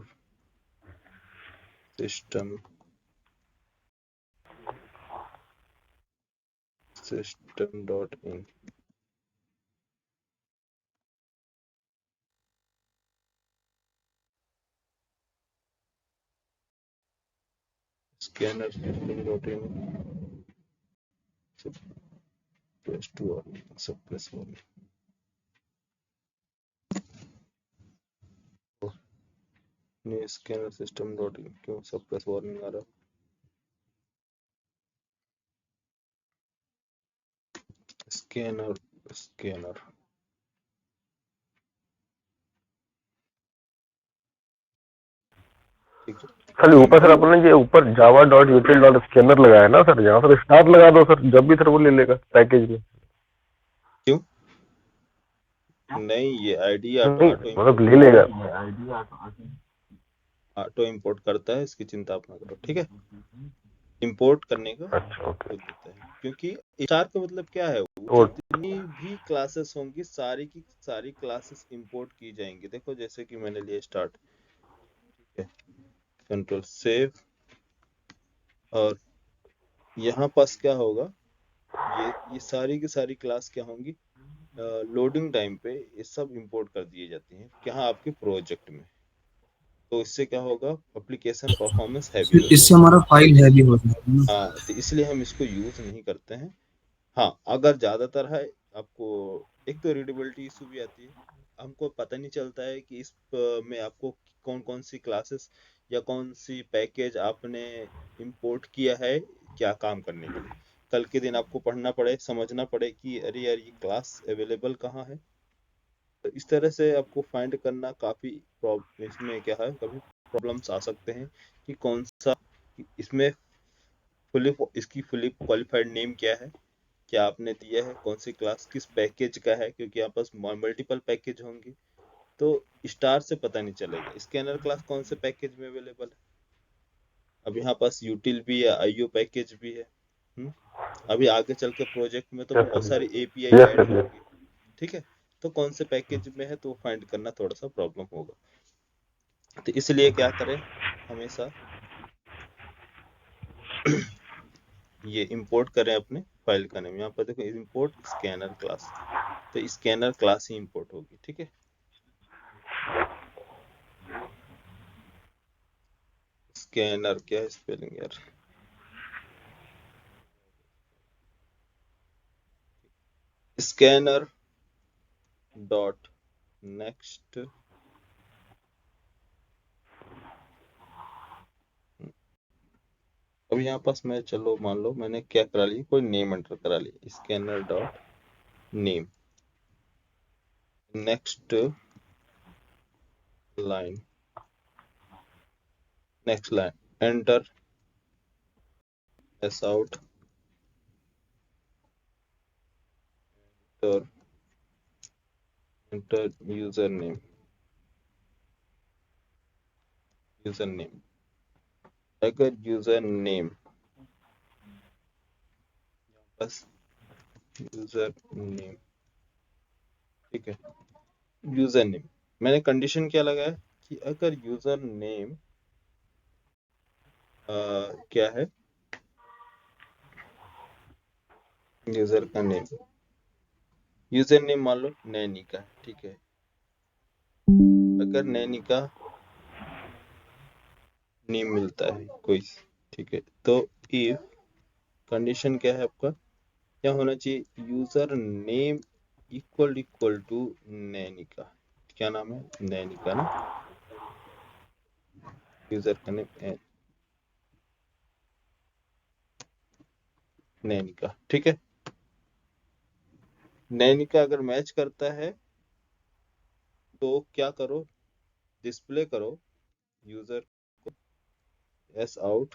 system dot in, scanner system dot in, plus two warning, सब plus warning, new scanner system dot in, क्यों सब प्लस वार्निंग आ रहा, स्कैनर स्कैनर ठीक है। खाली ऊपर सर अपने ये ऊपर जावा डॉट यूटिल डॉट स्कैनर लगाया ना सर, यहाँ सर स्टार लगा दो सर, जब भी सर वो ले लेगा पैकेज में। क्यों नहीं, ये आईडी नहीं ऑटो मतलब ले लेगा। इंपोर्ट करता है, इसकी चिंता आप ना करो, ठीक है। इंपोर्ट करने का अच्छा ओके। खुद देता है, क्योंकि स्टार का मतलब क्या है, तो जितनी भी क्लासेस होंगी सारी की सारी क्लासेस इंपोर्ट की जाएंगी। देखो जैसे कि मैंने लिया स्टार्ट, ठीक है, कंट्रोल सेव, और यहाँ पास क्या होगा, ये सारी की सारी क्लास क्या होंगी, लोडिंग टाइम पे ये सब इंपोर्ट कर दिए जाती हैं, क्या आपके प्रोजेक्ट में। तो इससे क्या होगा, एप्लीकेशन परफॉर्मेंस हैवी हो इससे जाएगा। हमारा फाइल हैवी हो जाता है ना। हाँ, तो इसलिए हम इसको यूज नहीं करते हैं। हाँ, अगर ज्यादातर है, आपको एक तो रीडेबिलिटी इशू भी आती है, हमको पता नहीं चलता है कि इस में आपको कौन कौन सी क्लासेस या कौन सी पैकेज आपने इंपोर्ट किया है क्या काम करने के लिए। कल के दिन आपको पढ़ना पड़े, समझना पड़े कि अरे यार ये क्लास अवेलेबल कहाँ है। तो इस तरह से आपको फाइंड करना काफी इसमें क्या है, कभी प्रॉब्लम्स आ सकते हैं कि कौन सा इसमें फुली, इसकी फुली क्वालिफाइड नेम क्या है, क्या आपने दिया है, कौन सी क्लास किस पैकेज का है, क्योंकि यहाँ पास मल्टीपल पैकेज होंगे। तो स्टार से पता नहीं चलेगा स्कैनर क्लास कौन से पैकेज में अवेलेबल है। अब यहाँ पास यूटिल भी है, आईओ पैकेज भी है। अभी आगे चल के प्रोजेक्ट में तो यस बहुत सर, सारी API yes add sir, yes. होंगी। ठीक है, तो कौन से पैकेज में है तो फाइंड करना थोड़ा सा प्रॉब्लम होगा। तो इसलिए क्या करें, हमेशा ये इंपोर्ट करें अपने फाइल का नेम। यहाँ पर देखो इंपोर्ट स्कैनर क्लास, तो स्कैनर क्लास ही इंपोर्ट होगी। ठीक है, स्कैनर क्या है स्पेलिंग यार, स्कैनर डॉट नेक्स्ट। अब यहाँ पास मैं, चलो मान लो मैंने क्या करा लिया, कोई नेम एंटर करा लिया, scanner dot name next line, next line enter S out enter enter user name, user name. अगर यूजर नेम, बस यूजर नेम, ठीक है, यूजर नेम मैंने कंडीशन क्या लगाया कि अगर यूजर नेम क्या है, यूजर का नेम, यूजर नेम मान लो नैनिका है। ठीक है, अगर नैनिका नेम मिलता है कोई, ठीक है, तो इफ कंडीशन क्या है आपका, क्या होना चाहिए, user name equal to Nainika. क्या नाम है, नैनिका ना, यूजर का नेम नैनिका। ठीक है, नैनिका अगर मैच करता है तो क्या करो, डिस्प्ले करो user S out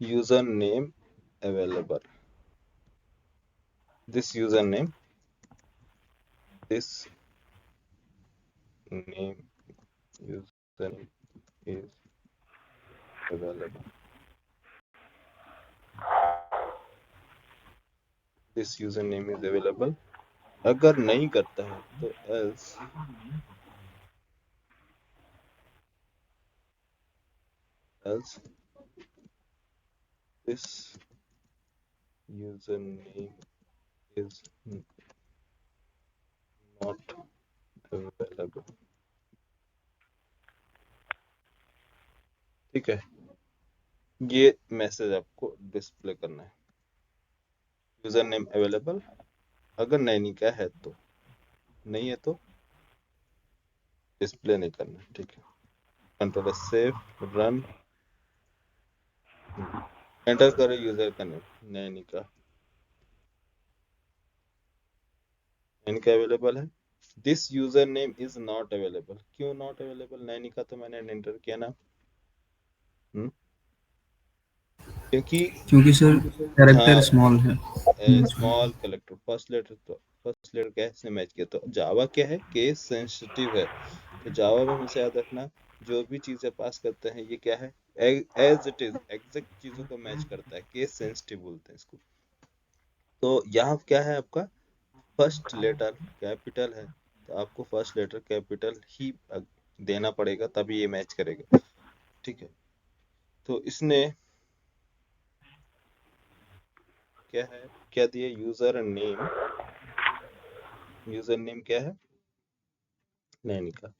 user name available, this user name, this name user name is available, this user name is available. अगर नहीं करता है तो else this username is not available। ठीक है, ये मैसेज आपको डिस्प्ले करना है, यूजर नेम अवेलेबल। अगर नैनिका है तो, नहीं है तो डिस्प्ले नहीं करना। ठीक है, कंट्रोल सेव रन, एंटर करो यूजर का नेम नैनिका, नैनिका अवेलेबल है। This user name is not available, क्यों नॉट अवेलेबल, नैनिका तो मैंने एंटर किया ना। क्योंकि क्योंकि सर कैरेक्टर हाँ, स्मॉल है। स्मॉल कलेक्टर फर्स्ट लेटर, तो फर्स्ट लेटर कैसे मैच किया, तो जावा क्या है, केस सेंसिटिव है। तो जावा में हमेशा याद रखना, जो भी चीजें पास करते हैं ये क्या है, एज इट इज एग्जैक्ट चीजों को मैच करता है, केस सेंसिटिव बोलते हैं इसको। तो यहाँ क्या है आपका, फर्स्ट लेटर कैपिटल है, तो आपको फर्स्ट लेटर कैपिटल ही देना पड़ेगा, तभी ये मैच करेगा। ठीक है, तो इसने क्या है, क्या दिया, यूजर नेम, यूजर नेम क्या है, नैनिका।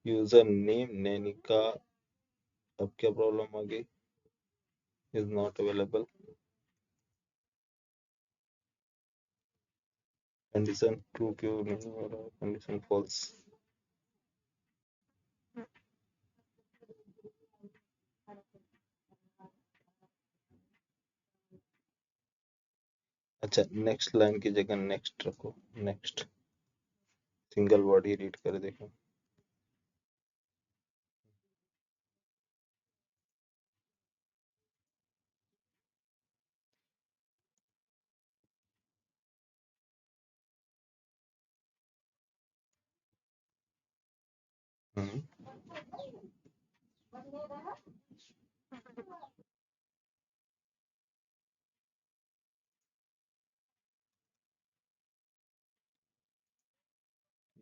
User name Nainika. अब क्या प्रॉब्लम आ गई? Is not available. Condition true क्यों नहीं हो रहा? Condition false. अच्छा, नेक्स्ट लाइन की जगह नेक्स्ट रखो। नेक्स्ट सिंगल वर्ड ही रीड कर देखो।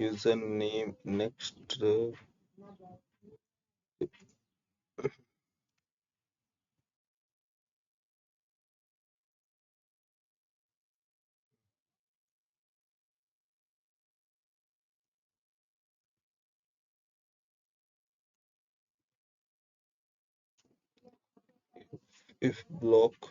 User name next. If block.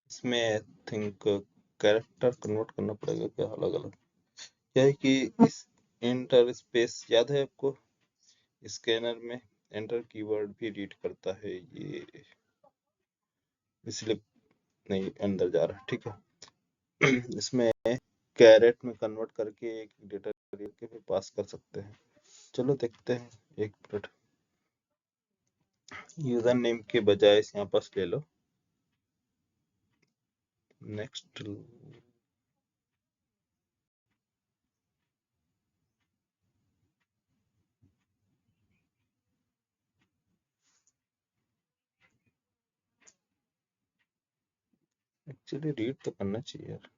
इसमें आई थिंक कैरेक्टर कन्वर्ट करना पड़ेगा क्या? अलग अलग क्या है कि इस इंटर स्पेस याद है आपको? स्कैनर में एंटर कीवर्ड भी रीड करता है ये, इसलिए नहीं अंदर जा रहा। ठीक है। इसमें कैरेट में कन्वर्ट करके एक डेटा के भी पास कर सकते हैं। चलो देखते हैं, एक मिनट। यूजर नेम के बजाय यहाँ पास ले लो नेक्स्ट। एक्चुअली रीड तो करना चाहिए यार।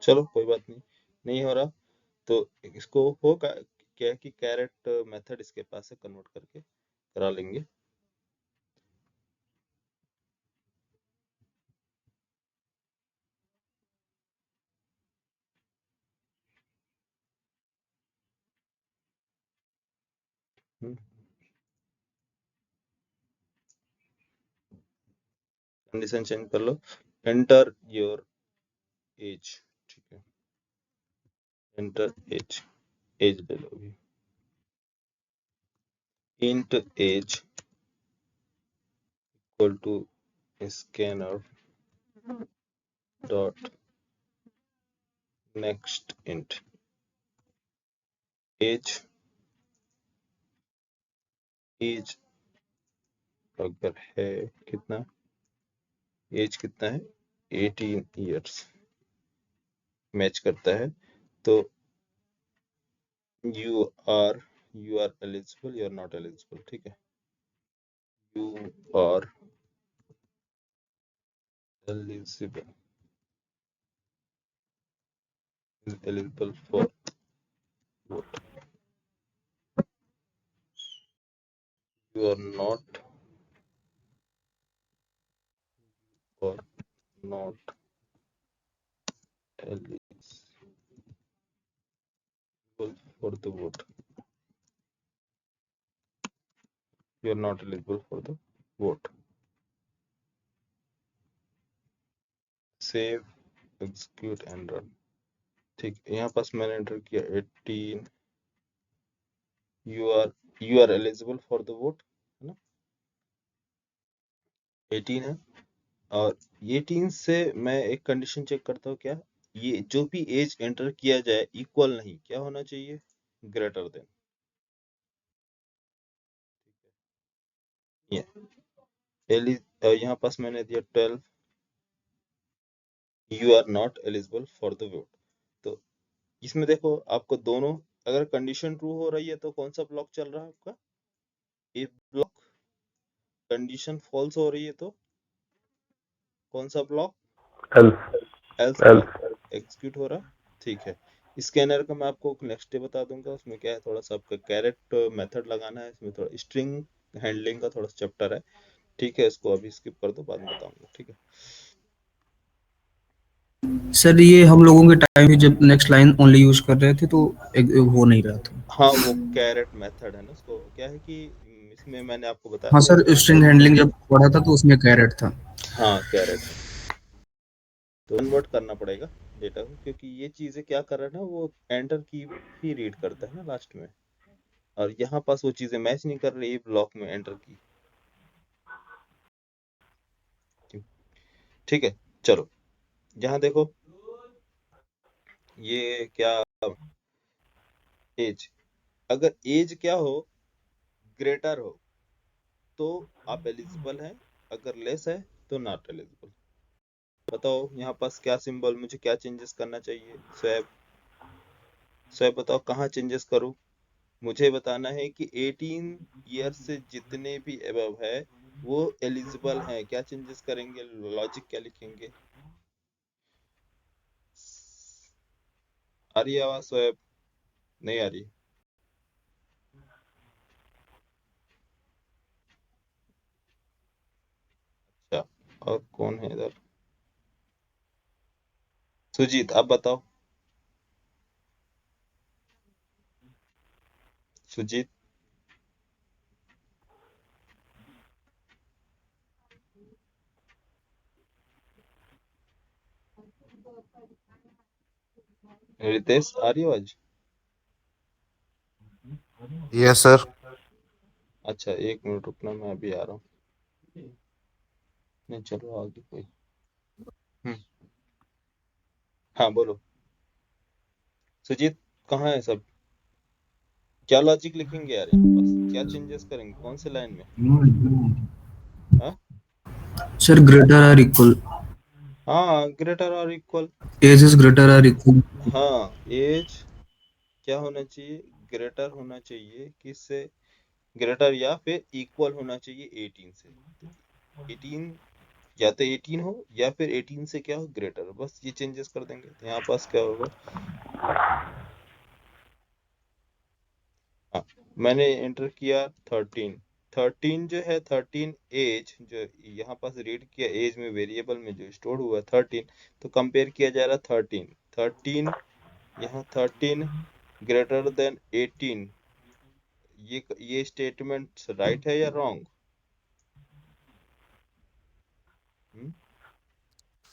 चलो कोई बात नहीं, नहीं हो रहा तो इसको होगा क्या है कि कैरेट मेथड इसके पास है, कन्वर्ट करके करा लेंगे। कंडीशन चेंज कर लो। Enter your age. ठीक है, एंटर एज। एज ले लो अभी। Int age equal to scanner dot next int age. Age अगर है कितना, एज कितना है? 18 ईयर्स मैच करता है तो you are eligible, you are not eligible. ठीक है, you are eligible, eligible for vote. You are not or not eligible for the vote. You are not eligible for the vote. Save, execute and run. ठीक, यहाँ पास मैंने एंटर किया 18। You are eligible for the vote, है ना? 18 है, और 18 से मैं एक कंडीशन चेक करता हूँ क्या, ये जो भी एज एंटर किया जाए इक्वल नहीं, क्या होना चाहिए? Greater than. यहाँ पास मैंने दिया 12। You are not eligible for the vote, तो इसमें देखो आपको दोनों, अगर कंडीशन ट्रू हो रही है तो कौन सा ब्लॉक चल रहा है आपका, इफ ब्लॉक। कंडीशन फॉल्स हो रही है तो कौन सा block, else else else block execute हो रहा है। ठीक है, स्कैनर का मैं आपको नेक्स्ट डे बता दूंगा। उसमें क्या है, थोड़ा सा आपका कैरेट मेथड लगाना है, इसमें थोड़ा स्ट्रिंग हैंडलिंग का थोड़ा चैप्टर है। ठीक है, इसको अभी स्किप कर दो, बाद में बताऊंगा। ठीक है, सर ये हम लोगों के टाइम में जब नेक्स्ट लाइन ओनली यूज कर रहे थे तो हो नहीं रहा था। हाँ वो कैरेट मेथड है ना, उसको क्या है कि इसमें मैंने आपको बताया हाँ था सर, स्ट्रिंग हैंडलिंग जब पढ़ा था तो उसमें कैरेट था। हाँ कैरेट है, तो कन्वर्ट करना पड़ेगा डेटा को, क्योंकि ये चीजें क्या कर रहा है ना, वो एंटर की ही रीड करता है ना लास्ट में, और यहाँ पास वो चीजें मैच नहीं कर रही ब्लॉक में एंटर की। ठीक है, चलो यहाँ देखो, ये क्या, एज, अगर एज क्या हो, ग्रेटर हो तो आप एलिजिबल हैं, अगर लेस है तो नॉट एलिजिबल। बताओ यहाँ पास क्या सिंबल, मुझे क्या चेंजेस करना चाहिए, स्वैप, स्वैप बताओ कहाँ चेंजेस करूँ। मुझे बताना है कि 18 ईयर से जितने भी अबव है वो एलिजिबल हैं, क्या चेंजेस करेंगे, लॉजिक क्या लिखेंगे। आ रही है आवाज स्वैप, नहीं आ रही। अच्छा, और कौन है इधर, सुजीत आप बताओ, सुजीत। रितेश आ रही है आवाज। Yes sir. अच्छा एक मिनट रुकना, मैं अभी आ रहा हूँ। नहीं चलो आगे कोई। हम्म, हाँ बोलो सुजीत, कहाँ है सब, क्या लॉजिक लिखेंगे यार, यहाँ पास क्या चेंजेस करेंगे, कौन से लाइन में। हाँ सर ग्रेटर आर इक्वल, हाँ, ग्रेटर और equal. Age is greater or equal. हाँ एज क्या होना चाहिए, ग्रेटर होना चाहिए किससे, ग्रेटर या फिर इक्वल होना चाहिए 18 से। 18, या तो 18 हो या फिर 18 से क्या हो, ग्रेटर, बस ये चेंजेस कर देंगे तो यहाँ पास क्या होगा। हाँ, मैंने एंटर किया 13, 13 जो है 13 एज, जो यहाँ पास रीड किया एज में वेरिएबल में जो स्टोर हुआ 13, तो कंपेयर किया जा रहा 13, 13, यहाँ 13 ग्रेटर देन 18, ये स्टेटमेंट राइट है या रॉन्ग।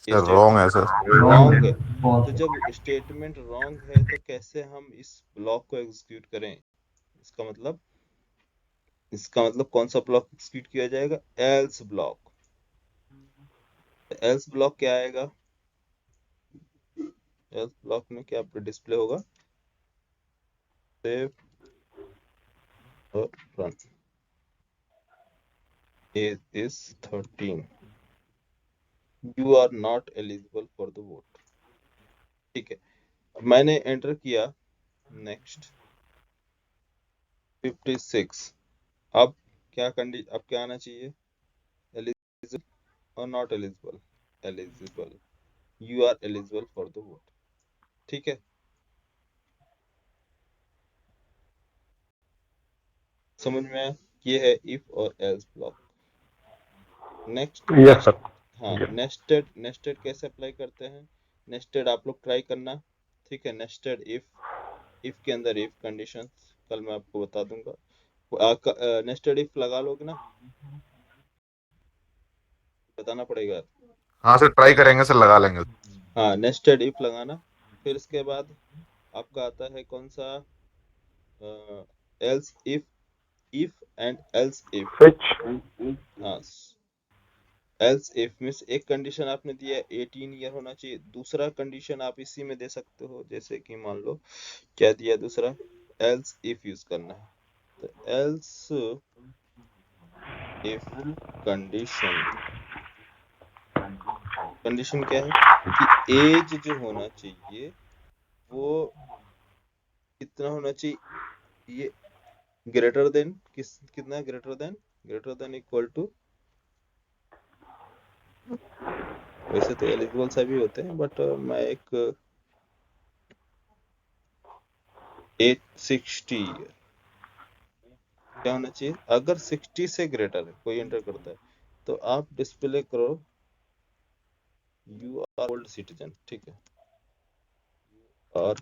ये सर रॉन्ग है सर। रॉन्ग है, तो जब स्टेटमेंट रॉन्ग है तो कैसे हम इस ब्लॉक को एग्जीक्यूट करें, इसका मतलब, इसका मतलब कौन सा ब्लॉक एग्जीक्यूट किया जाएगा, एल्स ब्लॉक। एल्स ब्लॉक क्या आएगा, एल्स ब्लॉक में क्या डिस्प्ले होगा, सेव और run, age is 13, you are not eligible for the vote. ठीक है, मैंने एंटर किया नेक्स्ट 56, अब क्या कंडीशन, अब क्या आना चाहिए, एलिजिबल और not eligible, eligible, you are eligible for the vote. ठीक है, समझ में आया, ये है इफ और else block. Next yes next, sir. हाँ नेस्टेड, नेस्टेड कैसे अप्लाई करते हैं, नेस्टेड आप लोग ट्राई करना। ठीक है, नेस्टेड इफ के अंदर इफ कंडीशंस कल मैं आपको बता दूंगा। नेस्टेड इफ लगा लोगे ना, बताना पड़ेगा। हाँ सर, ट्राई करेंगे सर, लगा लेंगे। हाँ नेस्टेड इफ लगाना, फिर इसके बाद आपका आता है कौन सा, else if and else if. Switch. हाँ, एल्स इफ मीन्स एक कंडीशन आपने दिया 18 ईयर होना चाहिए, दूसरा कंडीशन आप इसी में दे सकते हो, जैसे कि मान लो क्या दिया दूसरा, एल्स इफ यूज करना है, तो एल्स इफ कंडीशन, कंडीशन क्या है कि एज जो होना चाहिए वो कितना होना चाहिए, ये ग्रेटर देन कितना ग्रेटर देन इक्वल टू, वैसे तो एलिजिबल सभी होते हैं बट मैं एक 860 क्या होना चाहिए, अगर 60 से ग्रेटर है कोई एंटर करता है तो आप डिस्प्ले करो यू आर ओल्ड सिटीजन, ठीक है, और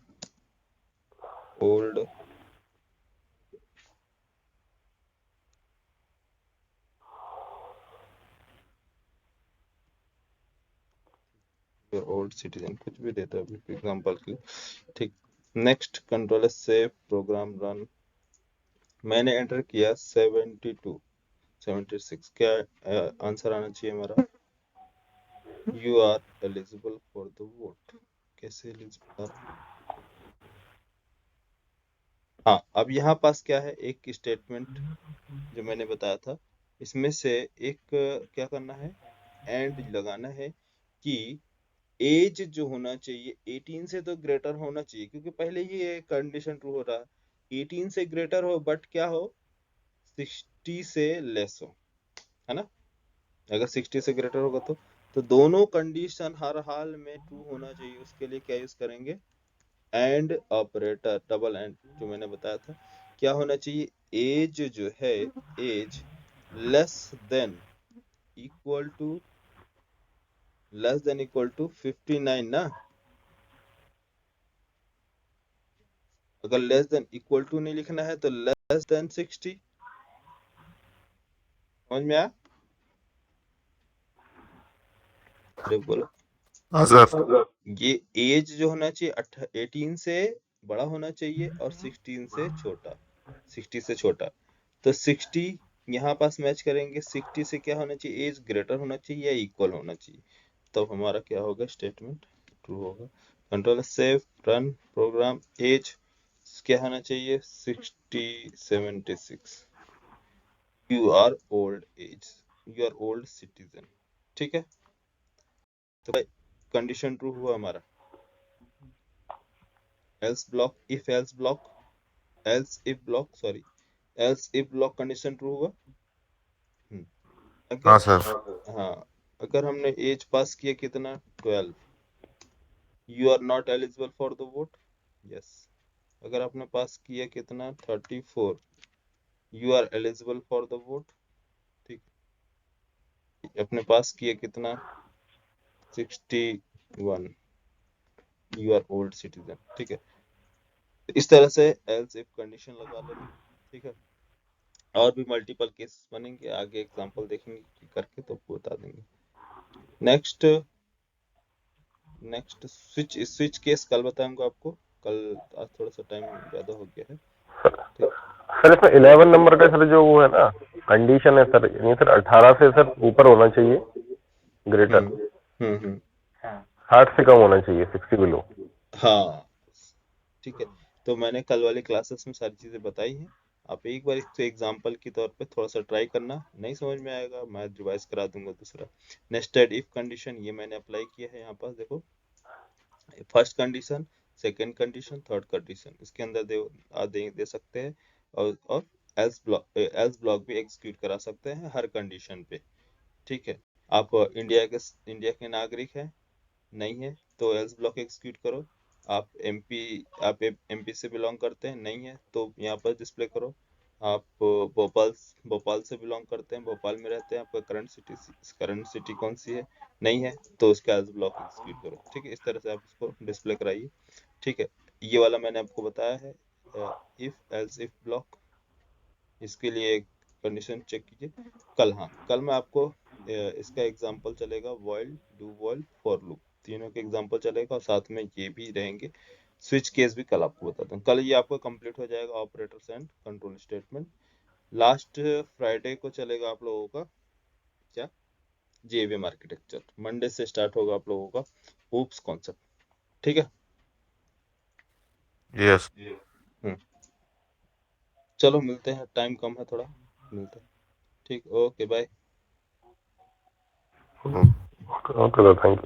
ओल्ड ओल्ड सिटीजन कुछ भी देता है एग्जांपल के लिए, ठीक। Next control save program run, मैंने एंटर किया 72 76, क्या आंसर आना चाहिए हमारा, you are eligible for the vote, कैसे एलिजिबल, हाँ अब यहाँ पास क्या है, एक स्टेटमेंट जो मैंने बताया था, इसमें से एक क्या करना है, एंड लगाना है कि एज जो होना चाहिए 18 से तो ग्रेटर होना चाहिए, क्योंकि पहले ही ये कंडीशन ट्रू हो रहा है, 18 से ग्रेटर हो बट क्या हो, 60 से लेस हो, है ना, अगर 60 से ग्रेटर होगा तो दोनों कंडीशन हर हाल में ट्रू होना चाहिए, उसके लिए क्या यूज करेंगे, एंड ऑपरेटर, डबल एंड जो मैंने बताया था, क्या होना चाहिए, एज जो है, age less than equal to 59 ना, अगर लेस देन इक्वल टू नहीं लिखना है तो लेस देन 60, समझ में आया, अरे बोलो, हाँ सर। ये एज जो होना चाहिए 18 से बड़ा होना चाहिए और 16 से छोटा, 60 से छोटा, तो 60 यहाँ पास मैच करेंगे, 60 से क्या होना चाहिए, एज ग्रेटर होना चाहिए या इक्वल होना चाहिए, तब हमारा क्या होगा, स्टेटमेंट ट्रू होगा। Control save run program, age क्या होना चाहिए, 76 you are old age, you are old citizen, ठीक है, तो भाई कंडीशन ट्रू हुआ हमारा, else block if else block, else if block sorry, else if block condition true हुआ, हाँ अगर, सर। हाँ अगर हमने एज पास किया कितना 12, you are not eligible for the vote, yes, अगर आपने पास किया कितना 34, you are eligible for the vote, ठीक, अपने पास किया कितना 61, यू आर ओल्ड सिटीजन, ठीक है, इस तरह से एल्स इफ कंडीशन लगा लेना, ठीक है, और भी मल्टीपल केस बनेंगे, आगे एग्जांपल देखेंगे कि करके तो बता देंगे। नेक्स्ट स्विच केस कल बताऊंगा आपको, कल आज थोड़ा सा टाइम ज्यादा हो गया है, ठीक, सर इसमें 11 नंबर का सर जो वो है ना कंडीशन है सर, यानी सर 18 से सर ऊपर होना चाहिए ग्रेटर, हम्म 60 से कम होना चाहिए 60 बिलो। हाँ ठीक है, तो मैंने कल वाली क्लासेस में सारी चीजें बताई हैं, आप एक बार इसको एग्जांपल के तौर पे थोड़ा सा ट्राई करना, नहीं समझ में आएगा मैं रिवाइज करा दूंगा दूसरा। नेस्टेड इफ कंडीशन ये मैंने अप्लाई किया है यहाँ पास देखो, first condition, second condition, third condition, इसके अंदर दे सकते हैं, और एल्स ब्लॉक भी एग्जीक्यूट करा सकते हैं हर कंडीशन पे, ठीक है, आप इंडिया के नागरिक हैं, नहीं है तो एल्स ब्लॉक एग्जीक्यूट करो, आप एमपी से बिलोंग करते हैं, नहीं है तो यहाँ पर डिस्प्ले करो, आप भोपाल से बिलोंग करते हैं, भोपाल में रहते हैं, आपका करंट सिटी कौन सी है, नहीं है तो उसका एल्स ब्लॉक एग्जीक्यूट करो, ठीक है, इस तरह से आप इसको डिस्प्ले कराइए, ठीक है, ये वाला मैंने आपको बताया है इफ एल्स इफ ब्लॉक, इसके लिए कंडीशन चेक कीजिए कल, हाँ कल मैं आपको इसका एग्जांपल चलेगा while, do while, for loop, तीनों के एग्जांपल चलेगा और साथ में ये भी रहेंगे, स्विच केस भी कल आपको बताता हूँ, कल ये आपका कंप्लीट हो जाएगा operators and control statement, last Friday को चलेगा आप लोगों का क्या, जेवीएम आर्किटेक्चर, मंडे से स्टार्ट होगा आप लोगों का ऊप्स कॉन्सेप्ट, ठीक है, यस। हम्म चलो मिलते हैं, टाइम कम है थोड़ा, मिलते हैं, ठीक, okay bye. Okay sir, thank you.